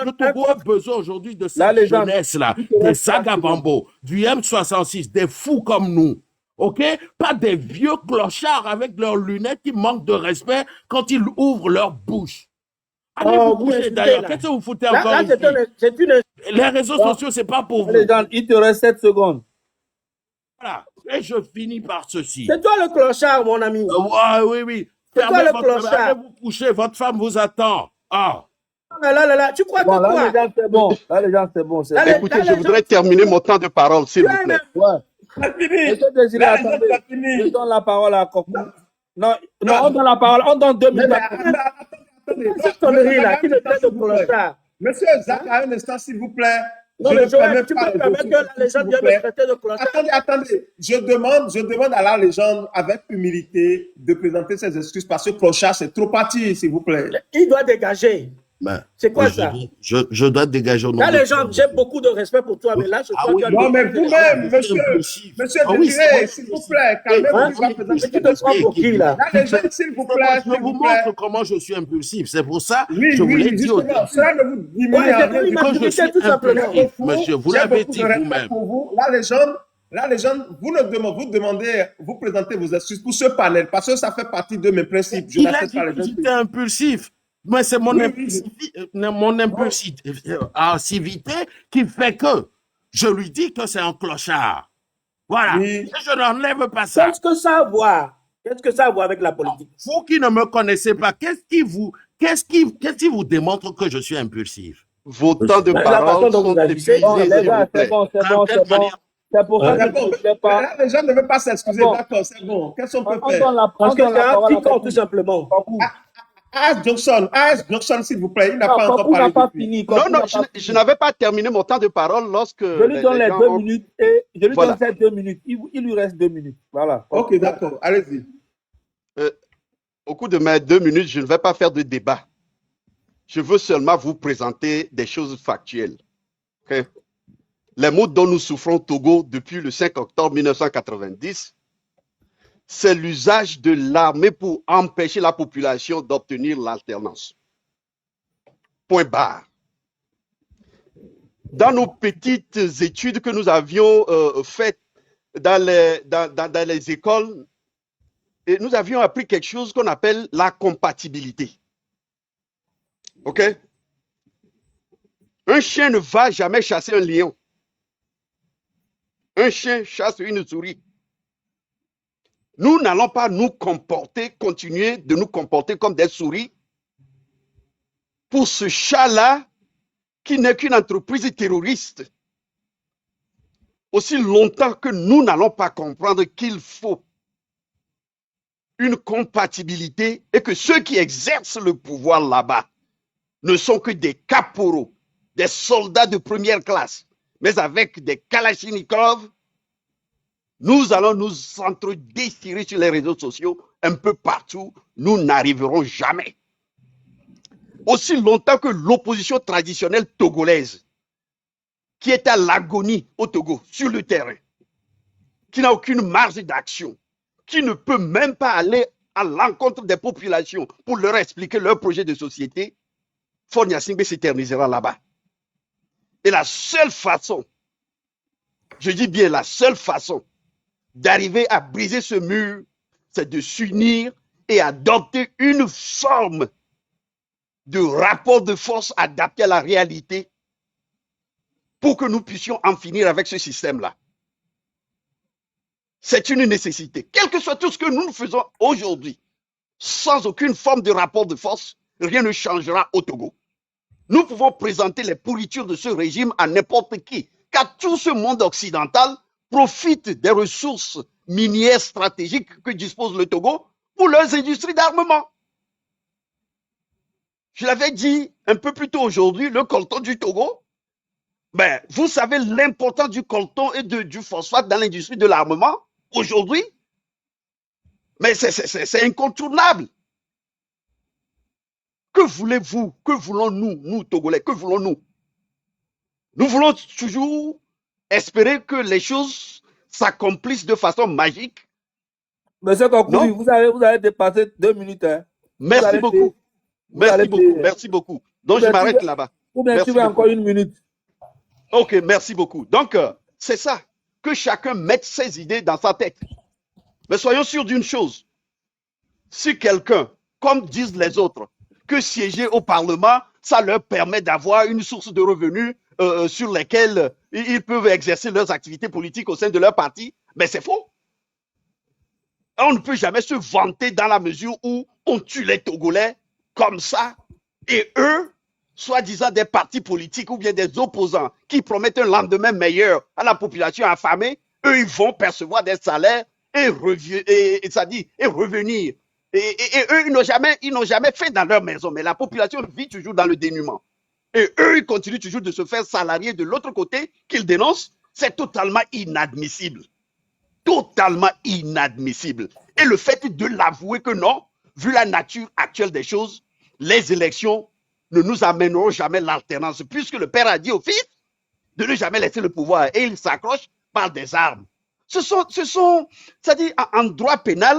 Le Togo a besoin aujourd'hui de cette jeunesse-là, des Sagabambo, du M66, des fous comme nous. OK? Pas des vieux clochards avec leurs lunettes qui manquent de respect quand ils ouvrent leur bouche. Allez vous bouger d'ailleurs. Qu'est-ce que vous foutez encore ici? Les réseaux sociaux, c'est pas pour vous. Il te reste 7 secondes. Voilà. Et je finis par ceci. C'est toi le clochard, mon ami. Oui. Allez vous coucher, votre femme vous attend. Là, tu crois que quoi? Là, les gens, c'est bon. Écoutez, je voudrais terminer mon temps de parole, s'il vous plaît. C'est fini. Monsieur Désiré, La légende, attendez. c'est fini. Je donne la parole à Kokou. Non, Non. on donne la parole. On donne 2 Mais, minutes. attendez. Cette connerie-là, qui le traite de S'il vous plaît. clochard. Monsieur Zach, un instant, s'il vous plaît. Non, Je mais ne Joël, permets tu pas peux les permettre dossiers, que la légende s'il vous vienne me plaît. traiter de clochard? Attendez. Je demande à la légende, avec humilité, de présenter ses excuses parce que clochard, c'est trop parti, s'il vous plaît. Il doit dégager. Ben, C'est quoi moi, ça? je dois dégager au nom La de légende, j'ai beaucoup de respect pour toi, mais là, ce Ah soir, oui, tu as Non, mais dépassé. vous-même, monsieur Ah oui, c'est Désiré, vrai. s'il vous plaît, calmez-vous, Hein? il va présenter Mais ses tu te prends excuses. pour qui, là? La légende, s'il vous plaît, Je s'il vous vous plaît. montre comment je suis impulsif. C'est pour ça Oui, je vous l'ai oui, dit au justement, début. cela ne vous diminue Ouais, en c'est rien pour du tout. Quand je l'immaturité, suis tout simplement. impulsif, monsieur, vous J'ai l'avez beaucoup dit de respect vous-même. pour vous. La légende, vous demandez, vous présentez vos excuses pour ce panel, parce que ça fait partie de mes principes. Je Il a n'accepte dit pas les que excuses. j'étais impulsif. Mais c'est mon, Oui, mon impulsivité qui fait que je lui dis que c'est un clochard. Voilà. Oui. Et je n'enlève pas ça. Qu'est-ce que ça a à voir? Qu'est-ce que ça a à voir avec la politique? Vous qui ne me connaissez pas, qu'est-ce qui vous démontre que je suis impulsif? Vos temps de La façon parole dont vous sont agissez, Bon, épuisés, les s'il gars, vous c'est plaît. bon, c'est Dans bon, quelle c'est bon. manière? C'est pour ça Ouais. que C'est bon. je ne voulais pas. La légende ne veut pas s'excuser, Bon. d'accord, c'est bon. Qu'est-ce qu'on peut On faire? donne la Parce que on donne c'est la un parole à petit corps, Kokou. tout simplement. Kokou. Ask Johnson, s'il vous plaît, il n'a Non, pas encore Kokou n'a parlé pas depuis. fini. Non, Kokou non, n'a je, pas je fini. n'avais pas terminé mon temps de parole lorsque Je lui donne les gens 2 ont... minutes et je lui Voilà. donne ces 2 minutes. Il lui reste 2 minutes. Voilà. Ok, d'accord, allez-y. Au cours de mes 2 minutes, je ne vais pas faire de débat. Je veux seulement vous présenter des choses factuelles. Ok? Les maux dont nous souffrons au Togo depuis le 5 octobre 1990, c'est l'usage de l'armée pour empêcher la population d'obtenir l'alternance. Point barre. Dans nos petites études que nous avions faites dans les écoles, et nous avions appris quelque chose qu'on appelle la compatibilité. OK? Un chien ne va jamais chasser un lion. Un chien chasse une souris. Nous n'allons pas continuer de nous comporter comme des souris pour ce chat-là qui n'est qu'une entreprise terroriste. Aussi longtemps que nous n'allons pas comprendre qu'il faut une compatibilité et que ceux qui exercent le pouvoir là-bas ne sont que des caporaux, des soldats de première classe, mais avec des kalachnikovs, nous allons nous entre-déchirer sur les réseaux sociaux un peu partout, nous n'arriverons jamais. Aussi longtemps que l'opposition traditionnelle togolaise, qui est à l'agonie au Togo, sur le terrain, qui n'a aucune marge d'action, qui ne peut même pas aller à l'encontre des populations pour leur expliquer leur projet de société, Faure Gnassingbé s'éternisera là-bas. Et la seule façon, je dis bien la seule façon, d'arriver à briser ce mur, c'est de s'unir et adopter une forme de rapport de force adapté à la réalité pour que nous puissions en finir avec ce système-là. C'est une nécessité. Quel que soit tout ce que nous faisons aujourd'hui, sans aucune forme de rapport de force, rien ne changera au Togo. Nous pouvons présenter les pourritures de ce régime à n'importe qui, car tout ce monde occidental profite des ressources minières stratégiques que dispose le Togo pour leurs industries d'armement. Je l'avais dit un peu plus tôt aujourd'hui, le coltan du Togo, ben, vous savez l'importance du coltan et du phosphate dans l'industrie de l'armement aujourd'hui, mais c'est incontournable. Que voulez-vous? Que voulons-nous, nous, Togolais? Que voulons-nous? Nous voulons toujours espérer que les choses s'accomplissent de façon magique. Monsieur Kokou, Non. vous avez dépassé 2 minutes. Hein. Merci allez beaucoup. payer. Merci allez beaucoup. payer. Merci beaucoup. Donc, Ou je bien tu m'arrête veux- là-bas. Ou bien Merci tu veux beaucoup. encore 1 minute. Ok, merci beaucoup. Donc, c'est ça. Que chacun mette ses idées dans sa tête. Mais soyons sûrs d'une chose. Si quelqu'un, comme disent les autres, que siéger au Parlement, ça leur permet d'avoir une source de revenus sur lesquels ils peuvent exercer leurs activités politiques au sein de leur parti, mais c'est faux. On ne peut jamais se vanter dans la mesure où on tue les Togolais comme ça, et eux, soi-disant des partis politiques ou bien des opposants qui promettent un lendemain meilleur à la population affamée, eux, ils vont percevoir des salaires et, et revenir. Et eux, ils n'ont jamais fait dans leur maison, mais la population vit toujours dans le dénuement. Et eux, ils continuent toujours de se faire salarier de l'autre côté qu'ils dénoncent. C'est totalement inadmissible. Totalement inadmissible. Et le fait de l'avouer que non, vu la nature actuelle des choses, les élections ne nous amèneront jamais l'alternance, puisque le père a dit au fils de ne jamais laisser le pouvoir et il s'accroche par des armes. C'est-à-dire en droit pénal,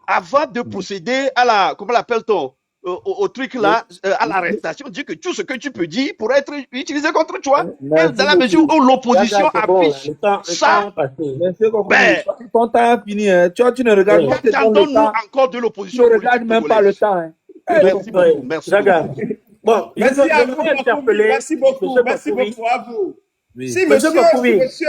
avant de procéder à la, comment l'appelle-t-on, au truc là, à l'arrestation, dit que tout ce que tu peux dire pourrait être utilisé contre toi. Et dans la mesure où l'opposition affiche ça, Monsieur Kokumi, ben, ton temps est fini. Hein. Tu ne regardes pas qu'attendons-nous encore de tu l'opposition ne regardes même pas le temps. Hein. Merci beaucoup, merci Regarde. Bon, Merci à vous, voudrais interpeller merci beaucoup, monsieur merci Kokumi. beaucoup à vous. Oui. Si Monsieur monsieur, Kokumi. si monsieur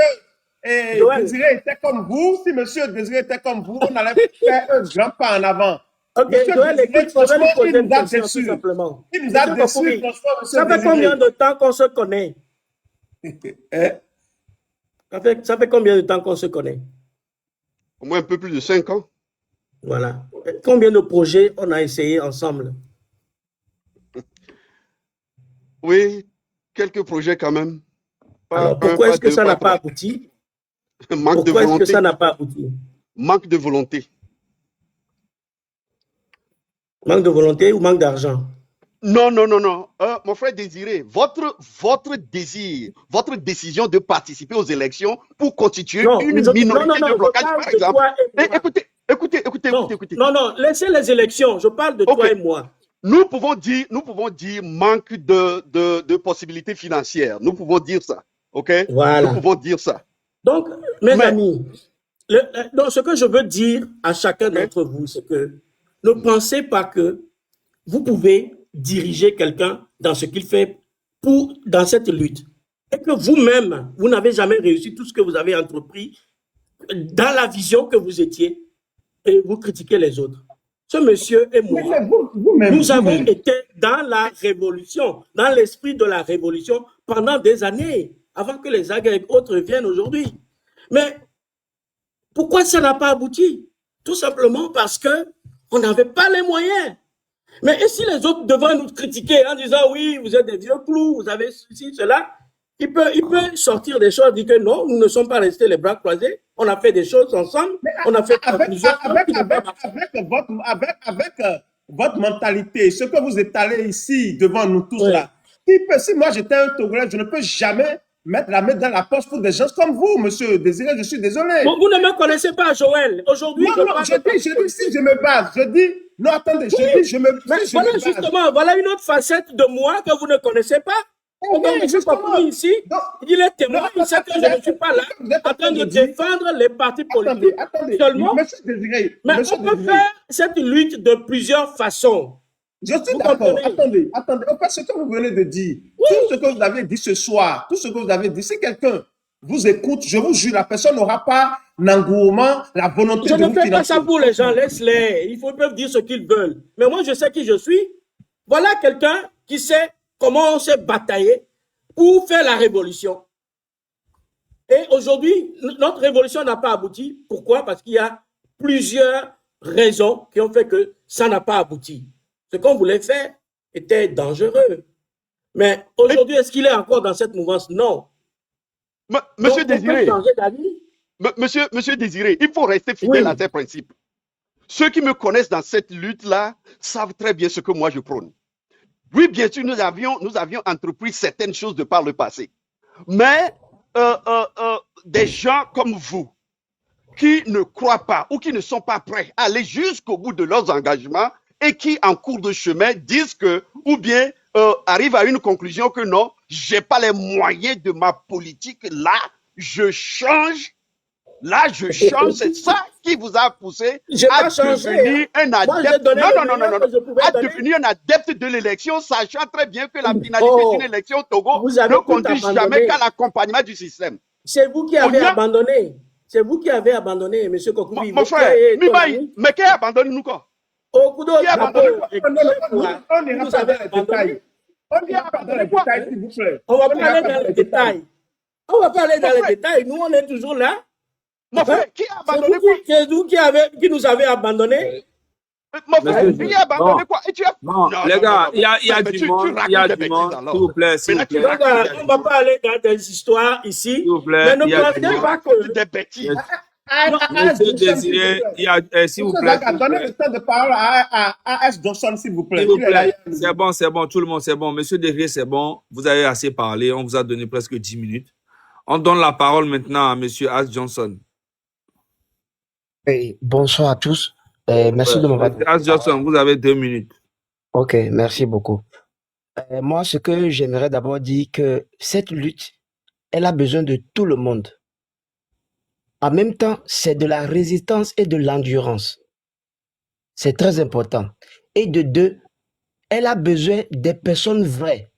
Joël. Désiré était comme vous, si monsieur Désiré était comme vous, on allait faire un grand pas en avant. Ok, Monsieur Joël, Désiré, écoute, je vais franchement, lui poser il une nous a question tout déçus. simplement. Il nous a Monsieur déçus, Kokumi, franchement, monsieur ça fait Désiré. combien de temps qu'on se connaît? Ça fait combien de temps qu'on se connaît? Au moins un peu plus de 5 ans. Voilà. Combien de projets on a essayé ensemble? Oui, quelques projets quand même. Pas Alors, un, pourquoi pas est-ce que deux, ça n'a pas pas trois. abouti? Manque de Pourquoi est-ce que volonté. ça n'a pas abouti? Manque de volonté. Manque de volonté ou manque d'argent? Non, non, non, non. Mon frère Désiré, votre désir, votre décision de participer aux élections pour constituer Non, une non, minorité non, de je blocage, parle par de exemple. toi et moi. Écoutez. Non, laissez les élections. Je parle de Ok. toi et moi. Nous pouvons dire manque de possibilités financières. Nous pouvons dire ça. OK? Voilà. Nous pouvons dire ça. Donc, mes Mais- amis, donc ce que je veux dire à chacun d'entre vous, c'est que ne pensez pas que vous pouvez diriger quelqu'un dans ce qu'il fait dans cette lutte. Et que vous-même, vous n'avez jamais réussi tout ce que vous avez entrepris dans la vision que vous étiez et vous critiquez les autres. Ce monsieur et moi, Mais vous-même, nous avons vous-même. été dans la révolution, dans l'esprit de la révolution pendant des années, avant que les Agues et autres viennent aujourd'hui. Mais pourquoi ça n'a pas abouti? Tout simplement parce que on n'avait pas les moyens. Mais et si les autres devraient nous critiquer en disant oui, vous êtes des vieux clous, vous avez ceci, cela, il peut sortir des choses, dire que non, nous ne sommes pas restés les bras croisés, on a fait des choses ensemble, on a fait avec votre mentalité, ce que vous étalez ici devant nous tous Ouais. là, si moi j'étais un Togolais, je ne peux jamais mettre la main dans la poche pour des gens comme vous, monsieur Désiré, je suis désolé. Vous ne me connaissez pas, Joël. Aujourd'hui, Non, je dis, si je me base, je dis, non, attendez, je dis, je me Mais si je voilà me base. justement, voilà une autre facette de moi que vous ne connaissez pas. Oui, Donc, M. justement. Kokumi ici, Non. il est témoin, Non, il sait que je ne suis pas là vous êtes en train de dire- défendre les partis politiques. Attendez, Seulement, monsieur Désiré, mais monsieur on peut Désiré, faire cette lutte de plusieurs façons. je suis Vous d'accord. comprenez? Attendez. En fait, ce que vous venez de dire, tout ce que vous avez dit ce soir, tout ce que vous avez dit, si quelqu'un vous écoute, je vous jure, la personne n'aura pas l'engouement, la volonté Je de ne vous fais pas financer. ça pour les gens, laisse-les. Ils peuvent dire ce qu'ils veulent. Mais moi, je sais qui je suis. Voilà quelqu'un qui sait comment on s'est bataillé pour faire la révolution. Et aujourd'hui, notre révolution n'a pas abouti. Pourquoi? Parce qu'il y a plusieurs raisons qui ont fait que ça n'a pas abouti. Ce qu'on voulait faire était dangereux. Mais aujourd'hui, est-ce qu'il est encore dans cette mouvance? Non. Monsieur Donc, on peut Désiré, changer d'avis. monsieur Désiré, il faut rester fidèle Oui. à ses principes. Ceux qui me connaissent dans cette lutte-là savent très bien ce que moi je prône. Oui, bien sûr, nous avions entrepris certaines choses de par le passé. Mais des gens comme vous, qui ne croient pas ou qui ne sont pas prêts à aller jusqu'au bout de leurs engagements et qui, en cours de chemin, disent que, ou bien arrivent à une conclusion que non, j'ai pas les moyens de ma politique, là, je change. Là, je change. C'est ça qui vous a poussé J'ai à pas changé, devenir un Moi, j'ai adepte. donné le Non, meilleur que je pouvais à donner. devenir un adepte de l'élection, sachant très bien que la finalité Oh, d'une élection au Togo vous avez ne tout conduit abandonné. jamais qu'à l'accompagnement du système. C'est vous qui avez On y a- abandonné. C'est vous qui avez abandonné, M. Kokumi. Mon frère, mais qui abandonne nous quoi? Au coup Qui a abandonné quoi? On n'ira vous pas avez dans les abandonné. détails. On n'ira pas dans les détails, s'il vous plaît. On va On pas n'ira aller pas dans les détails. On va pas aller dans les détails. Nous, on est toujours là. Mon frère, qui a abandonné quoi? C'est vous qui nous avez abandonnés. Mon frère, Monsieur, qui a abandonné bon, quoi? Et tu as... bon, Non, les non, non, gars, non. il y a Mais du tu monde, il y racontes a des du bêtises monde, alors. s'il vous plaît, s'il vous Maintenant, tu plaît, Donc, racontes des on ne va bêtises. pas aller dans des histoires ici. s'il vous plaît, Mais ne il y a du pensez monde. Tu pas racontes que... des bêtises. Non, Monsieur Désiré, il y a, s'il vous Monsieur plaît, Zaga, s'il vous donnez plaît. le temps de parole à S. Johnson, s'il vous plaît. S'il vous Il est là. plaît, c'est bon, tout le monde, c'est bon. Monsieur Désiré, c'est bon. Vous avez assez parlé. On vous a donné presque 10 minutes. On donne la parole maintenant à Monsieur As Johnson. Hey, bonsoir à tous. Merci de m'avoir donné As la Johnson, parole. vous avez 2 minutes. Ok, merci beaucoup. Moi, ce que j'aimerais d'abord dire que cette lutte, elle a besoin de tout le monde. En même temps, c'est de la résistance et de l'endurance. C'est très important. Et de deux, elle a besoin des personnes vraies.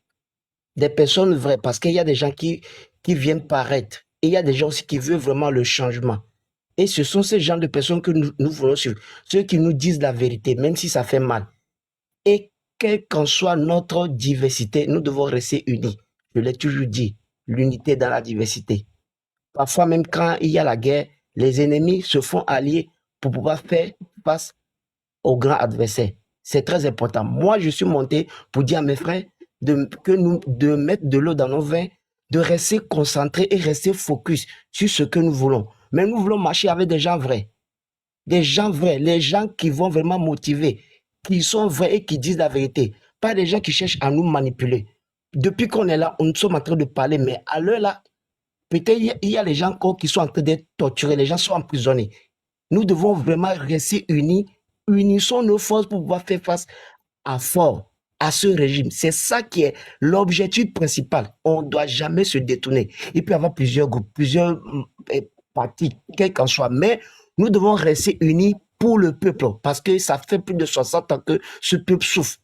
Des personnes vraies, parce qu'il y a des gens qui viennent paraître. Et il y a des gens aussi qui veulent vraiment le changement. Et ce sont ces gens de personnes que nous voulons suivre. Ceux qui nous disent la vérité, même si ça fait mal. Et quelle qu'en soit notre diversité, nous devons rester unis. Je l'ai toujours dit, l'unité dans la diversité. Parfois, même quand il y a la guerre, les ennemis se font allier pour pouvoir faire face aux grands adversaires. C'est très important. Moi, je suis monté pour dire à mes frères de mettre de l'eau dans nos vins, de rester concentrés et rester focus sur ce que nous voulons. Mais nous voulons marcher avec des gens vrais. Des gens vrais, les gens qui vont vraiment motiver, qui sont vrais et qui disent la vérité. Pas des gens qui cherchent à nous manipuler. Depuis qu'on est là, nous sommes en train de parler, mais à l'heure là, peut-être il y a les gens encore qui sont en train d'être torturés, les gens sont emprisonnés. Nous devons vraiment rester unis, unissons nos forces pour pouvoir faire face à ce régime. C'est ça qui est l'objectif principal. On ne doit jamais se détourner. Il peut y avoir plusieurs groupes, plusieurs partis, quel qu'en soit, mais nous devons rester unis pour le peuple, parce que ça fait plus de 60 ans que ce peuple souffre.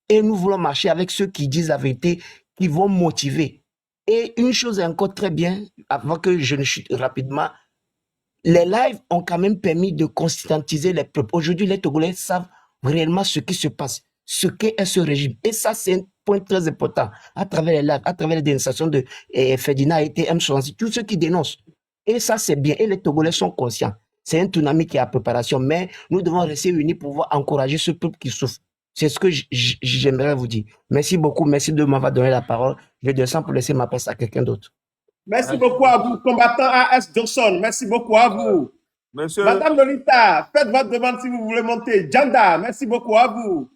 Et nous voulons marcher avec ceux qui disent la vérité, qui vont motiver. Et une chose est encore très bien, avant que je ne chute rapidement, les lives ont quand même permis de conscientiser les peuples. Aujourd'hui, les Togolais savent réellement ce qui se passe, ce qu'est ce régime. Et ça, c'est un point très important. À travers les lives, à travers les dénonciations de Ferdinand et M66, tous ceux qui dénoncent. Et ça, c'est bien. Et les Togolais sont conscients. C'est un tsunami qui est à préparation. Mais nous devons rester unis pour pouvoir encourager ce peuple qui souffre. C'est ce que j'aimerais vous dire. Merci beaucoup. Merci de m'avoir donné la parole. Je descends pour laisser ma place à quelqu'un d'autre. Merci beaucoup à vous, combattant A.S. Johnson. Merci beaucoup à vous. Monsieur, Madame Lolita, faites votre demande si vous voulez monter. Janda, merci beaucoup à vous.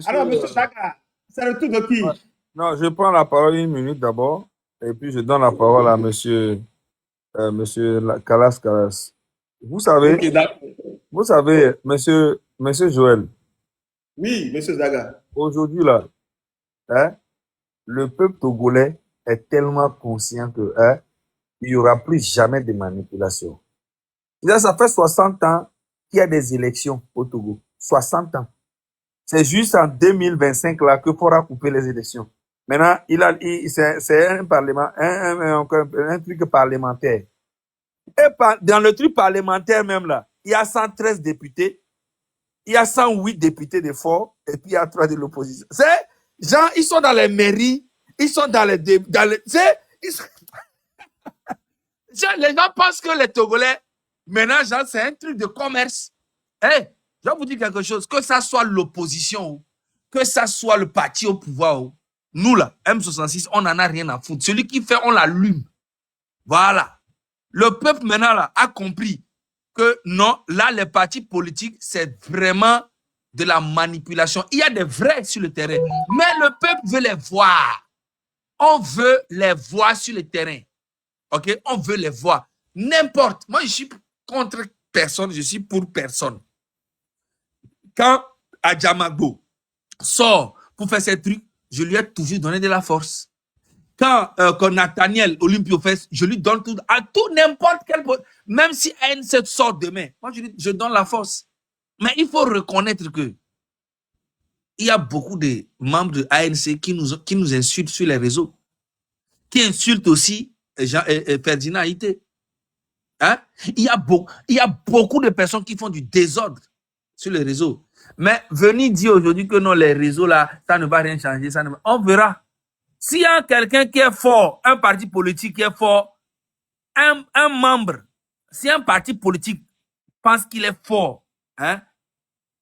Alors, Monsieur Zaga, c'est le tour de qui? Non, je prends la parole 1 minute d'abord, et puis je donne la parole à monsieur Kalas. Vous savez, Ok, d'accord. monsieur Joël, Oui, Monsieur Zaga. aujourd'hui là, le peuple togolais est tellement conscient que il n'y aura plus jamais de manipulation. Là, ça fait 60 ans qu'il y a des élections au Togo. 60 ans. C'est juste en 2025 là que faudra couper les élections. Maintenant, c'est un parlement, un truc parlementaire. Et dans le truc parlementaire même là, il y a 113 députés, il y a 108 députés de fort, et puis il y a 3 de l'opposition. C'est, gens, ils sont dans les mairies, ils sont dans les, les gens pensent que les Togolais, maintenant, genre, c'est un truc de commerce. Hey, je vais vous dire quelque chose, que ça soit l'opposition, que ça soit le parti au pouvoir, nous là, M66, on n'en a rien à foutre. Celui qui fait, on l'allume. Voilà. Le peuple maintenant là a compris que non, là, les partis politiques, c'est vraiment de la manipulation. Il y a des vrais sur le terrain, mais le peuple veut les voir. On veut les voir sur le terrain. Ok? On veut les voir. N'importe. Moi, je suis contre personne, je suis pour personne. Quand Adjamagbo sort pour faire ces trucs, je lui ai toujours donné de la force. Quand Nathaniel Olympio fait, je lui donne tout, à tout n'importe quel, même si ANC sort demain, moi je donne la force. Mais il faut reconnaître que il y a beaucoup de membres de ANC qui nous insultent sur les réseaux, qui insultent aussi Ferdinand Haïté. Hein? Il y a beaucoup de personnes qui font du désordre sur les réseaux. Mais venir dire aujourd'hui que non, les réseaux là, ça ne va rien changer, on verra. S'il y a quelqu'un qui est fort, un parti politique qui est fort, un membre si un parti politique pense qu'il est fort, hein,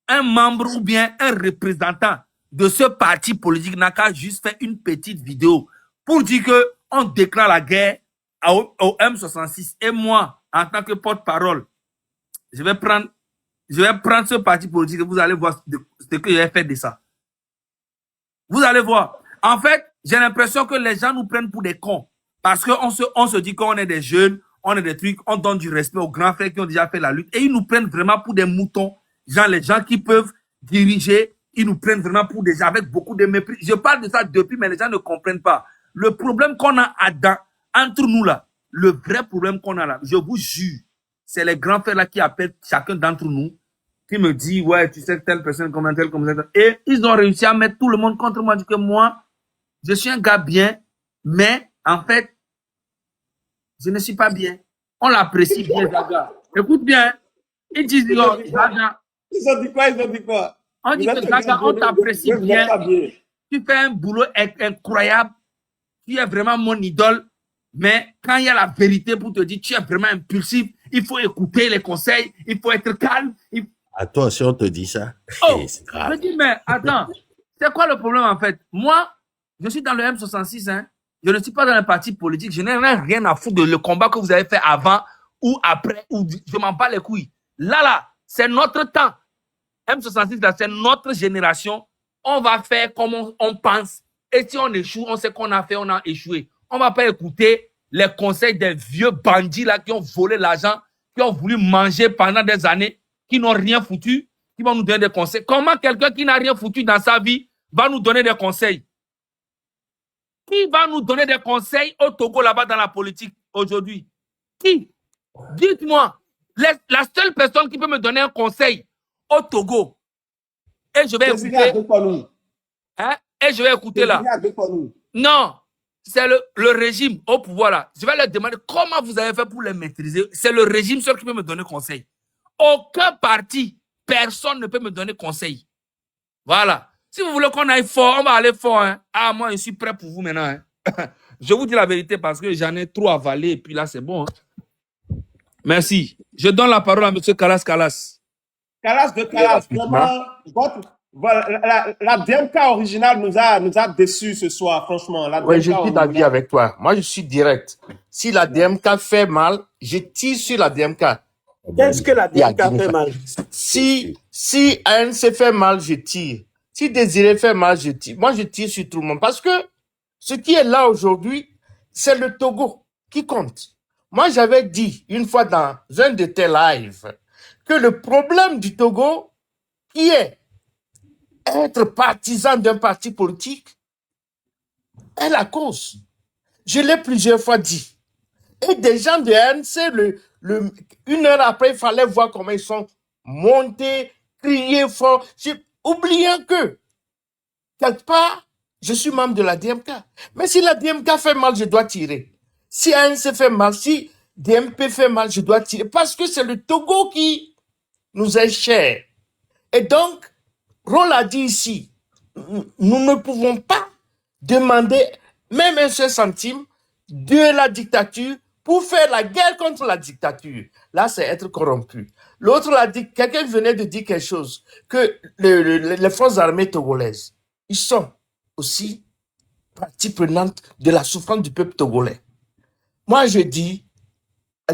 un membre ou bien un représentant de ce parti politique n'a qu'à juste faire une petite vidéo pour dire que on déclare la guerre au M66. Et moi, en tant que porte-parole, je vais prendre ce parti politique et vous allez voir ce que je vais faire de ça. Vous allez voir. En fait, j'ai l'impression que les gens nous prennent pour des cons. Parce qu'on se dit qu'on est des jeunes, on est des trucs, on donne du respect aux grands frères qui ont déjà fait la lutte. Et ils nous prennent vraiment pour des moutons. Genre, les gens qui peuvent diriger, ils nous prennent vraiment pour des gens avec beaucoup de mépris. Je parle de ça depuis, mais les gens ne comprennent pas. Le problème qu'on a entre nous là, le vrai problème qu'on a là, je vous jure, c'est les grands frères là qui appellent chacun d'entre nous, qui me dit, ouais, tu sais, telle personne, comme telle. Et ils ont réussi à mettre tout le monde contre moi. Du que moi, je suis un gars bien, mais en fait, je ne suis pas bien. On l'apprécie bien, Zaga. Écoute bien. Ils disent, oh, Zaga. Ils ont dit quoi? On dit que Zaga, on t'apprécie bien. Tu fais un boulot incroyable. Tu es vraiment mon idole. Mais quand il y a la vérité pour te dire, tu es vraiment impulsif, il faut écouter les conseils, il faut être calme. À toi, si on te dit ça, c'est grave. Je dis, mais attends, c'est quoi le problème en fait? Moi, je suis dans le M66, hein. Je ne suis pas dans le parti politique. Je n'ai rien à foutre de le combat que vous avez fait avant ou après, ou je m'en bats les couilles. Là, c'est notre temps. M66, là, c'est notre génération. On va faire comme on pense. Et si on échoue, on sait qu'on a fait, on a échoué. On ne va pas écouter les conseils des vieux bandits là qui ont volé l'argent, qui ont voulu manger pendant des années, qui n'ont rien foutu, qui vont nous donner des conseils. Comment quelqu'un qui n'a rien foutu dans sa vie va nous donner des conseils? Qui va nous donner des conseils au Togo là-bas dans la politique aujourd'hui? Qui? Dites-moi. La seule personne qui peut me donner un conseil au Togo, et je vais écouter. Hein? Et je vais écouter là. Non, c'est le régime au pouvoir là. Je vais leur demander comment vous avez fait pour les maîtriser. C'est le régime seul qui peut me donner conseil. Aucun parti, personne ne peut me donner conseil. Voilà. Si vous voulez qu'on aille fort, on va aller fort. Hein. Ah, moi, je suis prêt pour vous maintenant. Hein. Je vous dis la vérité parce que j'en ai trop avalé et puis là, c'est bon. Hein. Merci. Je donne la parole à M. Kalas. Kalas, vraiment, la DMK originale nous a déçus ce soir, franchement. Oui, je suis d'avis avec toi. Moi, je suis direct. Si la DMK fait mal, je tire sur la DMK. Qu'est-ce que la DMK fait mal? Si ANC fait mal, je tire. Si Désiré fait mal, je tire. Moi, je tire sur tout le monde. Parce que ce qui est là aujourd'hui, c'est le Togo qui compte. Moi, j'avais dit une fois dans un de tes lives que le problème du Togo, qui est être partisan d'un parti politique, est la cause. Je l'ai plusieurs fois dit. Et des gens de ANC, une heure après, il fallait voir comment ils sont montés, criés fort. Oubliant que, quelque part, je suis membre de la DMK. Mais si la DMK fait mal, je dois tirer. Si ANC fait mal, si DMP fait mal, je dois tirer. Parce que c'est le Togo qui nous est cher. Et donc, Roll a dit ici, nous ne pouvons pas demander même un seul centime de la dictature pour faire la guerre contre la dictature. Là, c'est être corrompu. L'autre l'a dit, quelqu'un venait de dire quelque chose, que les forces armées togolaises, ils sont aussi partie prenante de la souffrance du peuple togolais. Moi, je dis,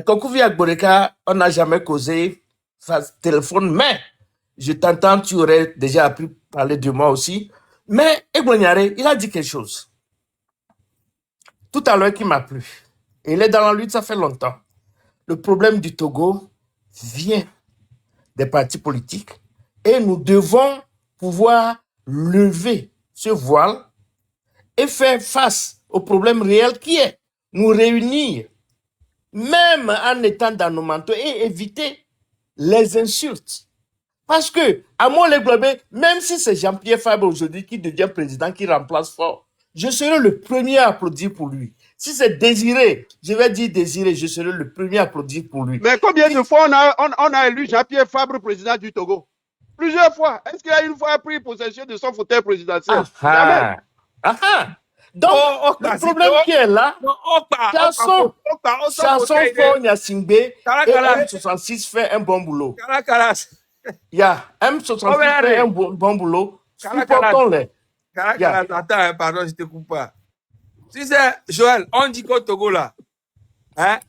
Kokuvi Agboreka, on n'a jamais causé face téléphone, mais je t'entends, tu aurais déjà appris parler de moi aussi. Mais Egbonyare, il a dit quelque chose tout à l'heure qui m'a plu. Et il est dans la lutte, ça fait longtemps. Le problème du Togo vient des partis politiques et nous devons pouvoir lever ce voile et faire face au problème réel qui est nous réunir, même en étant dans nos manteaux, et éviter les insultes. Parce que, à moi le globé, même si c'est Jean-Pierre Fabre aujourd'hui qui devient président, qui remplace Fort, je serai le premier à applaudir pour lui. Si c'est Désiré, je vais dire Désiré, je serai le premier à applaudir pour lui. Mais combien de fois on a élu Jean-Pierre Fabre président du Togo? Plusieurs fois. Est-ce qu'il a une fois pris possession de son fauteuil présidentiel? Jamais. Donc, Oh, le kasi, problème oh, qui est là, non, Okpa, Chanson, Chanson Okpa, Fort Nyasingbe Kala, et kala. M66 fait un bon boulot. Kala. Yeah, M66 fait un bon boulot. Kala. Supportons-les. Kala, attends, hein, pardon, je te coupe pas. Tu sais, Joël, on dit qu'au Togo, là, hein,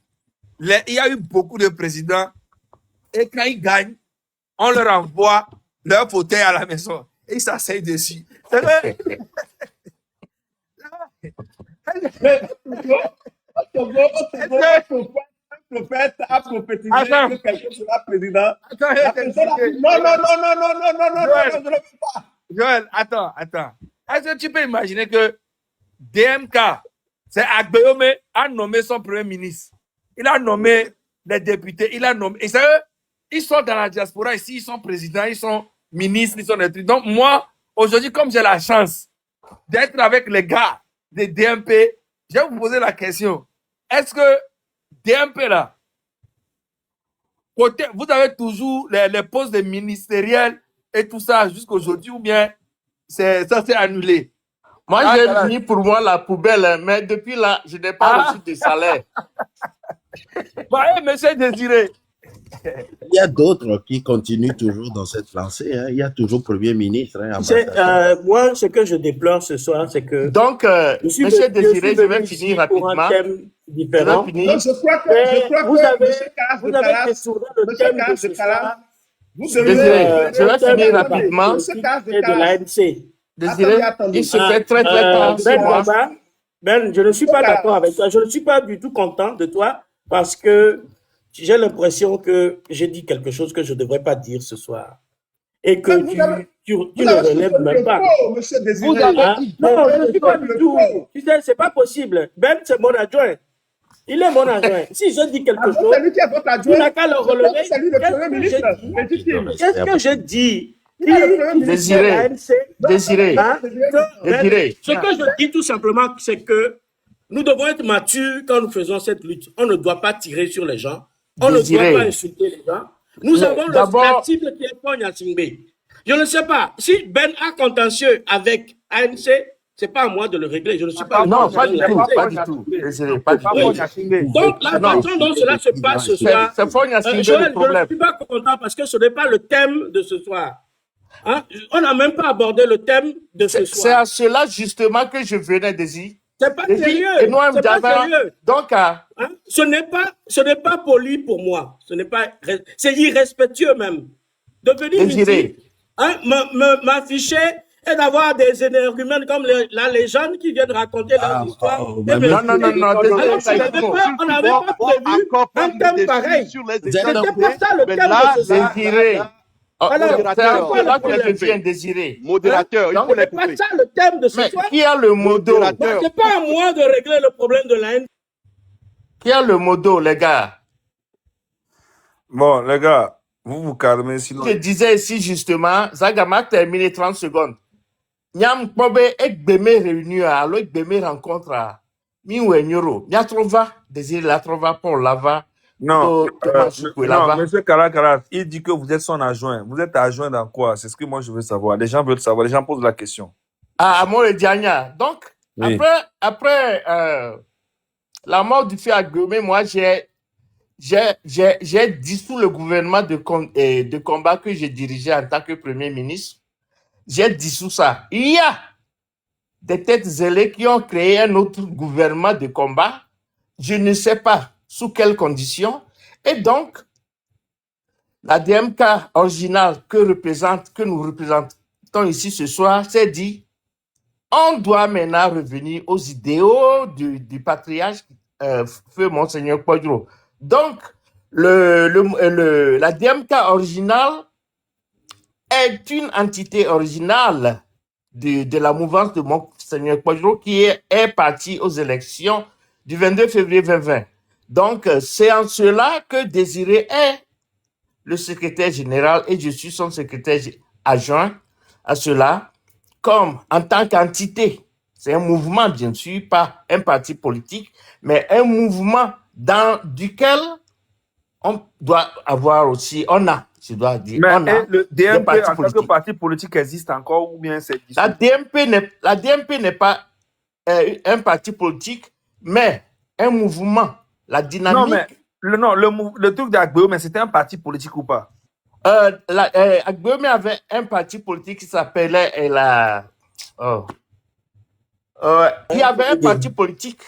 il y a eu beaucoup de présidents, et quand ils gagnent, on leur envoie leur fauteuil à la maison, et ils s'asseyent dessus. C'est vrai? Mais au Togo, un prophète a prophétisé Attends. que quelqu'un sera président. Attends, La personne a dit non, je ne veux pas. Joël, attends. Est-ce que tu peux imaginer que DMK, c'est Agbeyome, a nommé son premier ministre. Il a nommé les députés, il a nommé. Et c'est eux, ils sont dans la diaspora ici, ils sont présidents, ils sont ministres, ils sont des trucs. Donc moi, aujourd'hui, comme j'ai la chance d'être avec les gars de DMP, je vais vous poser la question. Est-ce que DMP là, côté, vous avez toujours les postes de ministériels et tout ça jusqu'aujourd'hui ou bien ça s'est annulé? Moi, j'ai mis pour moi la poubelle, hein, mais depuis là, je n'ai pas reçu de salaire. Voyez, monsieur Désiré. Il y a d'autres qui continuent toujours dans cette lancée. Hein. Il y a toujours Premier ministre. Hein, moi, ce que je déplore ce soir, c'est que... Donc, monsieur Désiré, je vais finir rapidement. Pour un thème différent. Donc, je crois que vous avez détourné le thème de ce soir. Désiré, je vais finir rapidement. De l'ANC. Désiré, il se fait très tard. Ben, je ne suis pas d'accord avec toi. Je ne suis pas du tout content de toi parce que j'ai l'impression que j'ai dit quelque chose que je ne devrais pas dire ce soir. Et que tu ne relèves même pas. Monsieur Désiré. Non, je ne suis pas du tout. Tu sais, c'est pas possible. Ben, c'est mon adjoint. Il est mon adjoint. Si je dis quelque chose, c'est lui qui est votre adjoint. Tu n'as qu'à le relever. C'est lui le Premier ministre. Qu'est-ce que je dis? Désiré. Ce que je dis tout simplement, c'est que nous devons être matures quand nous faisons cette lutte. On ne doit pas tirer sur les gens. On ne doit pas insulter les gens. Nous avons la cible qui est Fort Nyasingbe. Je ne sais pas. Si Ben a contentieux avec ANC, c'est pas à moi de le régler. Je ne suis pas. Non, pas du tout. Désiré, pas du tout. Donc, la façon dont cela se passe ce soir, c'est Fort Nyasingbe le problème. Je ne suis pas content parce que ce n'est pas le thème de ce soir. Hein? On n'a même pas abordé le thème de ce soir. C'est à cela justement que je venais de dire. C'est pas sérieux. C'est pas sérieux. Donc, ce n'est pas poli pour moi. C'est irrespectueux même. De venir ici, m'afficher et d'avoir des énergumènes comme la légende qui viennent raconter leur histoire. Non. On n'avait pas prévu un thème pareil. C'était pas ça le thème de ce soir. Modérateur, il faut les couper. C'est pas ça le thème de ce soir. Qui a le modo? C'est pas à moi de régler le problème de la haine. Qui a le modo, les gars? Bon, les gars, vous vous calmez sinon. Je disais ici justement, Zagama terminé 30 secondes. Nyam Kobe Ekbeme réunion, alors Ekbeme rencontre à Miwenyoro. Nya trova, Désiré la trova pour lava. Non, monsieur Kalakaras, il dit que vous êtes son adjoint. Vous êtes adjoint dans quoi? C'est ce que moi je veux savoir. Les gens veulent savoir, les gens posent la question. Ah, moi le Diania. Donc, oui. après la mort du fils Agbeyome, moi j'ai dissous le gouvernement de combat que j'ai dirigé en tant que Premier ministre. J'ai dissous ça. Il y a des têtes zélées qui ont créé un autre gouvernement de combat. Je ne sais pas sous quelles conditions. Et donc, la DMK originale que nous représentons ici ce soir s'est dit, on doit maintenant revenir aux idéaux du patriarche feu Monseigneur Kwadwo. Donc, la DMK originale est une entité originale de la mouvance de Monseigneur Kwadwo qui est partie aux élections du 22 février 2020. Donc, c'est en cela que Désiré est le secrétaire général et je suis son secrétaire adjoint à cela, comme en tant qu'entité. C'est un mouvement, bien sûr, pas un parti politique, mais un mouvement duquel on doit avoir aussi, je dois dire, mais le DMP en tant que parti politique existe encore ou bien c'est... La DMP n'est pas un parti politique, mais un mouvement, la Non, dynamique. mais le truc d'Agbeo, mais c'était un parti politique ou pas? Agbemi avait un parti politique qui s'appelait il y avait un parti politique.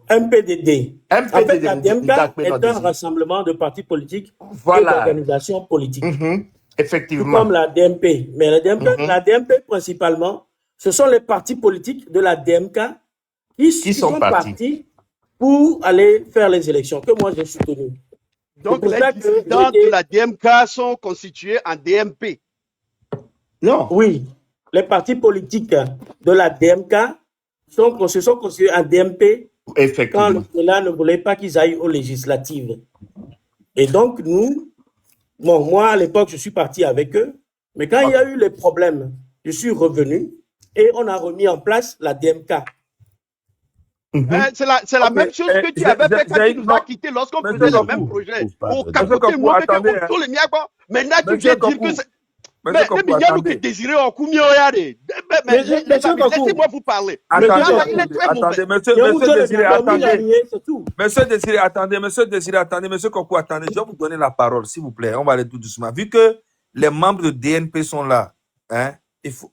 Un PDD. Un En fait, PDD, la DMK d'Agbemi est un Odezi. rassemblement de partis politiques et Voilà. d'organisations politiques, tout Effectivement. comme la DMP. Mais la DMP, Mhm. la DMP principalement, ce sont les partis politiques de la DMK qui sont sont partis. partis pour aller faire les élections, que moi j'ai soutenu. Donc, pour les ça que dissidents j'étais- de la DMK sont constitués en DMP. Non. Oui, les partis politiques de la DMK se sont constitués en DMP quand le Effectivement. prélat ne voulait pas qu'ils aillent aux législatives. Et donc, moi, à l'époque, je suis parti avec eux. Mais quand il y a eu les problèmes, je suis revenu et on a remis en place la DMK. C'est la Ok. même chose que tu J'ai- avais fait j'ai- quand j'ai- tu nous as non. quittés lorsqu'on Monsieur faisait le Kakou. même projet. Trouve pas Au de- Capote, Kakou, moi, que attendez, tous les miens, maintenant, tu Monsieur viens dire Kakou. que c'est. Monsieur Mais Kakou, il y a nous qui attendez. désirons en coup mieux, regardez. Monsieur Kakou. Laissez-moi vous parler. Attendez, Là, il est attendez, très mauvais. attendez, monsieur Désiré, attendez. C'est tout. Monsieur Désiré, attendez, monsieur Koko, attendez, je vais vous donner la parole, s'il vous plaît. On va aller tout doucement. Vu que les membres de DNP sont là, hein,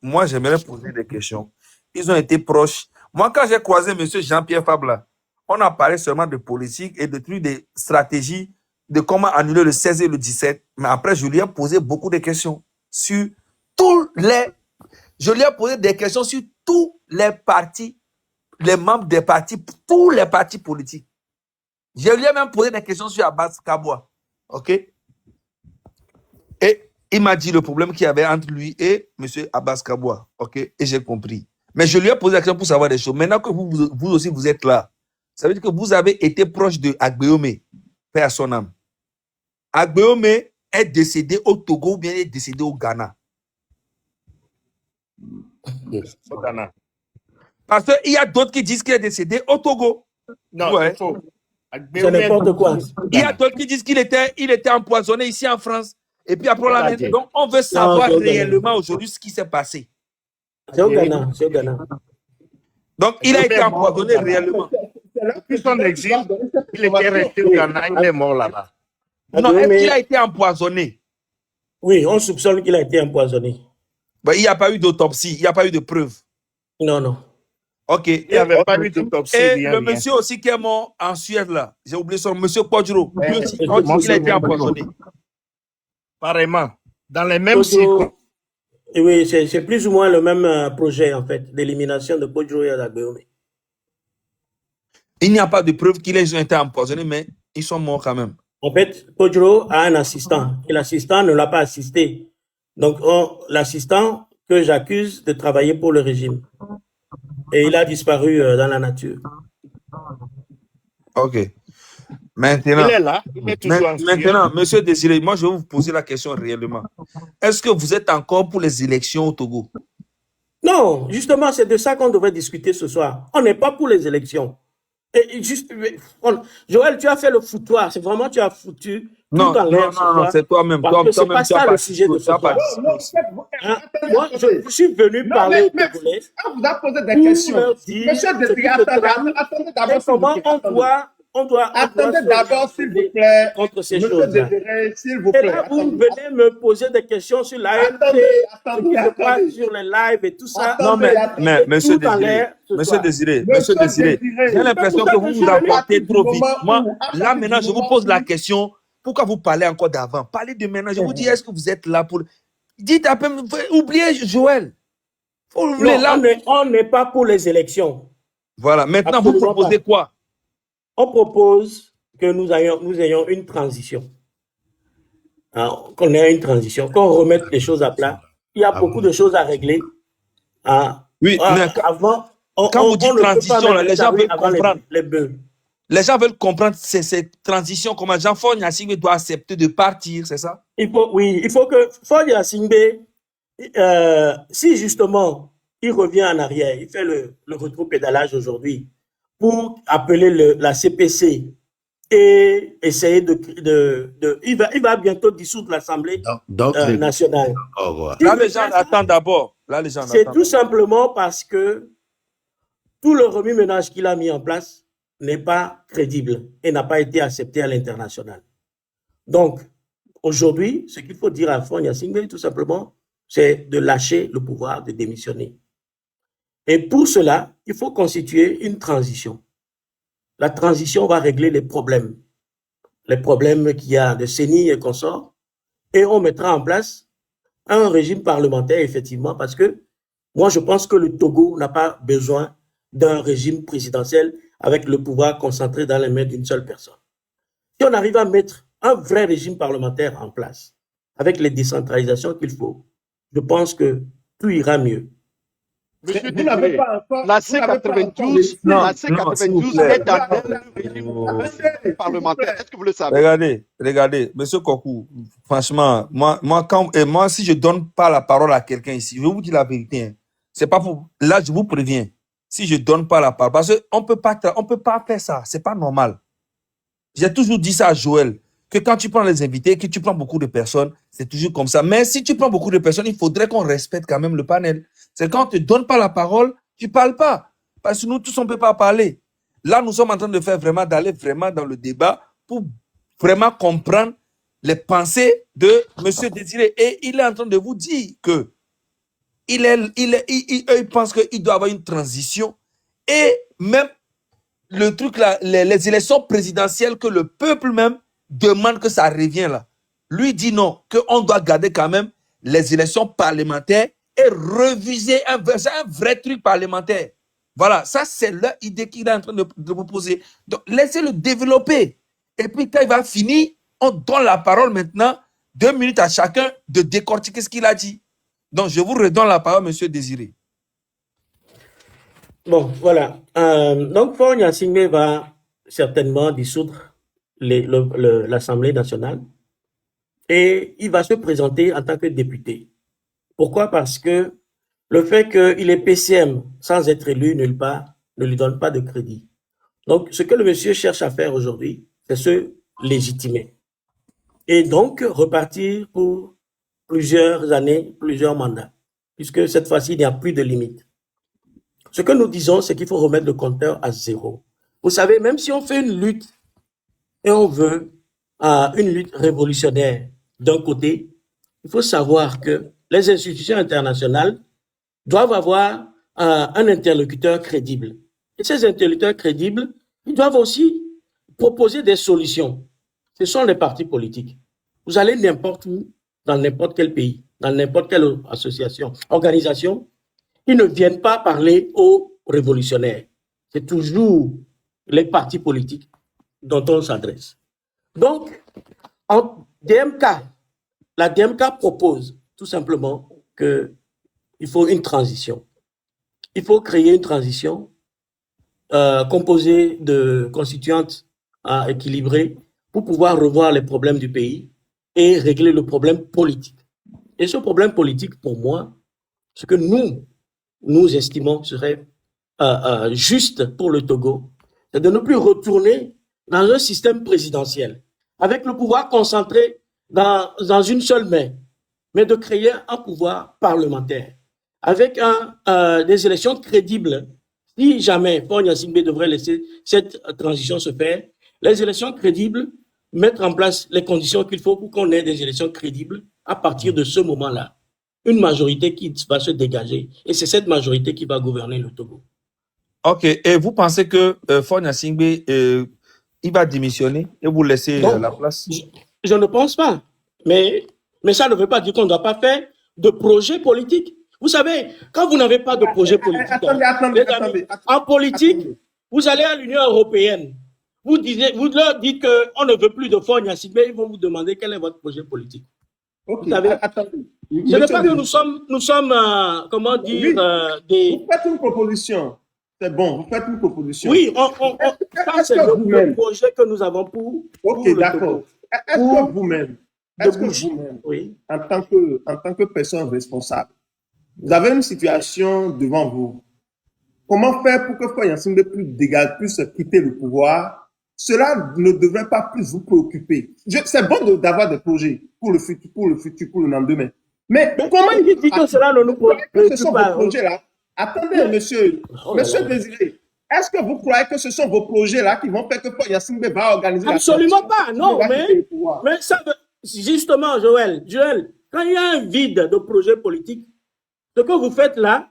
moi, j'aimerais poser des questions. Ils ont été proches. Moi, quand j'ai croisé monsieur Jean-Pierre Fabla, on a parlé seulement de politique et de trucs, des stratégies, de comment annuler le 16 et le 17. Mais après, je lui ai posé beaucoup de questions sur je lui ai posé des questions sur tous les partis, les membres des partis, tous les partis politiques. Je lui ai même posé des questions sur Abbas Kaboua. OK? Et il m'a dit le problème qu'il y avait entre lui et M. Abbas Kaboua. OK? Et j'ai compris. Mais je lui ai posé la question pour savoir des choses. Maintenant que vous aussi, vous êtes là, ça veut dire que vous avez été proche de Agbeome, paix à son âme. Agbeome est décédé au Togo ou bien est décédé au Ghana. Au Ghana. Parce qu'il y a d'autres qui disent qu'il est décédé au Togo. Non, Ouais. c'est faux. C'est n'importe quoi. Il y a d'autres qui disent qu'il était empoisonné ici en France. Et puis après, on l'a Voilà, mis. Donc, on veut savoir c'est au Ghana. réellement aujourd'hui ce qui s'est passé. C'est au Ghana. C'est au Ghana. Donc, il a été Mais empoisonné réellement. Depuis son exil, il était resté au Ghana, il est mort là-bas. Non, Agbeome- est-ce qu'il a été empoisonné? Oui, on soupçonne qu'il a été empoisonné. Ben, il n'y a pas eu d'autopsie, il n'y a pas eu de preuve. Non, non. OK. Il n'y avait pas eu d'autopsie, Et rien, le rien. monsieur aussi qui est mort en Suède, là, j'ai oublié son monsieur Podjro. Lui aussi, c'est on dit bon, qu'il a c'est été bon. empoisonné. Pareillement. Dans les mêmes Podjo- circonstances. Et oui, c'est plus ou moins le même projet, en fait, d'élimination de Podjo et d'Agbeome. Il n'y a pas de preuve qu'ils ont été empoisonnés, mais ils sont morts quand même. En fait, Podjo a un assistant et l'assistant ne l'a pas assisté. Donc, l'assistant que j'accuse de travailler pour le régime. Et il a disparu dans la nature. OK. Maintenant, Il est là, il est toujours en Suède. maintenant, monsieur Désiré, moi, je vais vous poser la question réellement. Est-ce que vous êtes encore pour les élections au Togo? Non, justement, c'est de ça qu'on devrait discuter ce soir. On n'est pas pour les élections. Et juste, Joël, tu as fait le foutoir. C'est vraiment, tu as foutu tout Non, en l'air non, ce non, non, soir. c'est toi-même. Parce que c'est Toi-même, pas tu as ça le participé, sujet de ce tu as soir. participé. Non, faites-vous- Hein? attendez, Moi, je suis venu Non, parler mais aux Togolais on vous a posé des pour questions. leur dire Monsieur ce Désiré, qui se attendez trame d'abord, et s'il vous comment plaît. on doit Attendez se d'abord, s'il vous lever plaît. contre ces Monsieur choses-là. Désiré, s'il vous Et plaît. là, vous Attendez, venez me poser des questions sur l'ANC, attendez, ce qui se passe attendez. sur les lives et tout ça. Attendez, Non, mais attendez. monsieur Tout en Désiré, l'air ce monsieur soir. Désiré, Monsieur monsieur Désiré, Désiré. j'ai l'impression C'est pour ça que que vous je vous suis venu. apportez trop vite. Moi, À là, partir maintenant, du je vous moment pose la où- question. Pourquoi vous parlez encore d'avant? Parlez de maintenant. Je vous dis, est-ce que vous êtes là pour... Dites à peine, oubliez Joël. Faut Non, oublier là. on n'est pas pour les élections. Voilà, maintenant, vous Absolument proposez pas. quoi? On propose que nous ayons une transition. Hein, qu'on ait une transition, qu'on remette les choses à plat. Il y a beaucoup de choses à régler. Hein. Oui, mais Avant, quand vous dites ne peut pas transition, là, mettre les gens charrues veulent avant comprendre. les bœufs. Les gens veulent comprendre cette transition, comment Jean-Paul Nyasingbe doit accepter de partir, c'est ça? Il faut que Ford Yacingbe, si justement il revient en arrière, il fait le rétropédalage aujourd'hui pour appeler la CPC et essayer il va bientôt dissoudre l'Assemblée Donc, nationale. au revoir. Là, les gens attendent d'abord. Là, les gens C'est attendent. tout simplement parce que tout le remue-ménage qu'il a mis en place n'est pas crédible et n'a pas été accepté à l'international. Donc, aujourd'hui, ce qu'il faut dire à Faure Gnassingbé, tout simplement, c'est de lâcher le pouvoir, de démissionner. Et pour cela, il faut constituer une transition. La transition va régler les problèmes qu'il y a de CENI et consorts, et on mettra en place un régime parlementaire, effectivement, parce que moi, je pense que le Togo n'a pas besoin d'un régime présidentiel avec le pouvoir concentré dans les mains d'une seule personne. Si on arrive à mettre un vrai régime parlementaire en place, avec les décentralisations qu'il faut, je pense que tout ira mieux. Monsieur Vous n'avez Désiré, pas encore. la Vous n'avez pas encore C92, Non, la non, s'il vous C92 plaît. est dans le régime S'il parlementaire. vous Est-ce que vous le savez? Regardez, monsieur Kokou, franchement, moi, si je donne pas la parole à quelqu'un ici, je vais vous dire la vérité, hein. C'est pas pour, là, je vous préviens, si je donne pas la parole, parce qu'on peut pas faire ça, c'est pas normal. J'ai toujours dit ça à Joël, que quand tu prends les invités, que tu prends beaucoup de personnes, c'est toujours comme ça. Mais si tu prends beaucoup de personnes, il faudrait qu'on respecte quand même le panel. C'est quand on te donne pas la parole, tu parles pas. Parce que nous tous, on peut pas parler. Là, nous sommes en train de d'aller vraiment dans le débat pour vraiment comprendre les pensées de M. Désiré. Et il est en train de vous dire que il pense qu'il doit avoir une transition. Et même le truc là, les élections présidentielles que le peuple même demande que ça revienne là. Lui dit non, qu'on doit garder quand même les élections parlementaires et reviser un vrai truc parlementaire. Voilà, ça c'est l'idée qu'il est en train de proposer. Donc laissez-le développer. Et puis quand il va finir, on donne la parole maintenant, 2 minutes à chacun de décortiquer ce qu'il a dit. Donc je vous redonne la parole, monsieur Désiré. Bon, voilà. Donc, Faure Gnassingbé va certainement dissoudre l'Assemblée nationale et il va se présenter en tant que député. Pourquoi? Parce que le fait qu'il est PCM sans être élu nulle part ne lui donne pas de crédit. Donc, ce que le monsieur cherche à faire aujourd'hui, c'est se légitimer. Et donc, repartir pour plusieurs années, plusieurs mandats, puisque cette fois-ci, il n'y a plus de limite. Ce que nous disons, c'est qu'il faut remettre le compteur à zéro. Vous savez, même si on fait une lutte et on veut une lutte révolutionnaire d'un côté, il faut savoir que les institutions internationales doivent avoir un interlocuteur crédible. Et ces interlocuteurs crédibles, ils doivent aussi proposer des solutions. Ce sont les partis politiques. Vous allez n'importe où, dans n'importe quel pays, dans n'importe quelle association, organisation, ils ne viennent pas parler aux révolutionnaires. C'est toujours les partis politiques dont on s'adresse. Donc, en DMK, la DMK propose tout simplement qu'il faut une transition. Il faut créer une transition composée de constituantes équilibrées pour pouvoir revoir les problèmes du pays et régler le problème politique. Et ce problème politique, pour moi, ce que nous estimons serait juste pour le Togo, c'est de ne plus retourner dans un système présidentiel, avec le pouvoir concentré dans une seule main, mais de créer un pouvoir parlementaire, avec des élections crédibles. Si jamais Faure Gnassingbé devrait laisser cette transition se faire, les élections crédibles, mettre en place les conditions qu'il faut pour qu'on ait des élections crédibles à partir de ce moment-là. Une majorité qui va se dégager. Et c'est cette majorité qui va gouverner le Togo. Ok, et vous pensez que Faure Gnassingbé, il va démissionner et vous laisser la place? Je ne pense pas. Mais ça ne veut pas dire qu'on ne doit pas faire de projet politique. Vous savez, quand vous n'avez pas de projet politique, attendez. En politique, vous allez à l'Union européenne. Vous leur dites qu'on ne veut plus de Faure Gnassingbé, ils vont vous demander quel est votre projet politique. Ok, Vous savez, attendez. ce n'est pas que nous sommes comment dire, Vous faites une proposition. C'est bon, vous faites une proposition. Oui, ça c'est le projet que nous avons pour Ok, d'accord. Est-ce que vous-même, oui, en tant que personne responsable, vous avez une situation devant vous. Comment faire pour que Faure Gnassingbé puisse quitter le pouvoir? Cela ne devrait pas plus vous préoccuper. C'est bon d'avoir des projets pour le futur, pour le lendemain. Mais comment il dit que cela ne nous préoccupe ce sont pas? vos projets-là Attendez, monsieur, Oh là monsieur là. Désiré, est-ce que vous croyez que ce sont vos projets-là qui vont faire que Paul Yacine va organiser la Absolument transition pas, s'il non, va quitter le mais pouvoir? ça veut, justement, Joël, quand il y a un vide de projet politique, ce que vous faites là,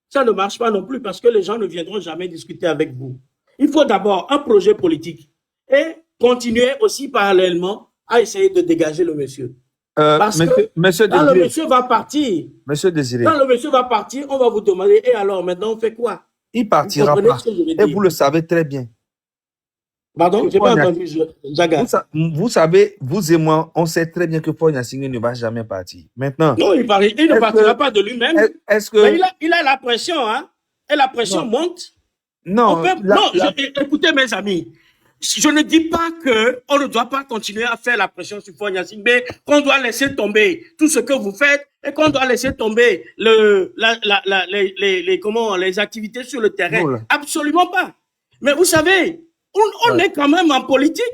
ça ne marche pas non plus parce que les gens ne viendront jamais discuter avec vous. Il faut d'abord un projet politique et continuer aussi parallèlement à essayer de dégager le monsieur. Parce que Monsieur quand le Désiré, monsieur va partir, Monsieur Désiré, quand le monsieur va partir, on va vous demander, et alors maintenant on fait quoi? il Vous partira comprenez pas. ce que je veux Et dire? vous le savez très bien. Pardon, Que j'ai pas Paul entendu, Zaga. Vous savez, vous et moi, on sait très bien que Paul Yassine ne va jamais partir. Maintenant, Non, il ne est-ce partira que, pas de lui-même. est-ce Mais que, il a la pression, hein? Et la pression non, monte. non, Écoutez mes amis, je ne dis pas que on ne doit pas continuer à faire la pression sur Paul Yacine, mais qu'on doit laisser tomber tout ce que vous faites et qu'on doit laisser tomber les activités sur le terrain. non, là. Absolument pas. Mais vous savez, on Ouais. est quand même en politique.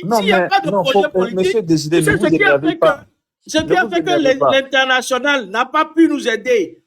Non, S'il n'y a mais, pas de non, projet Monsieur politique, Désiré, c'est ne ce vous qui a énervez fait que pas. ce Ne qui a vous fait que énervez pas. l'international n'a pas pu nous aider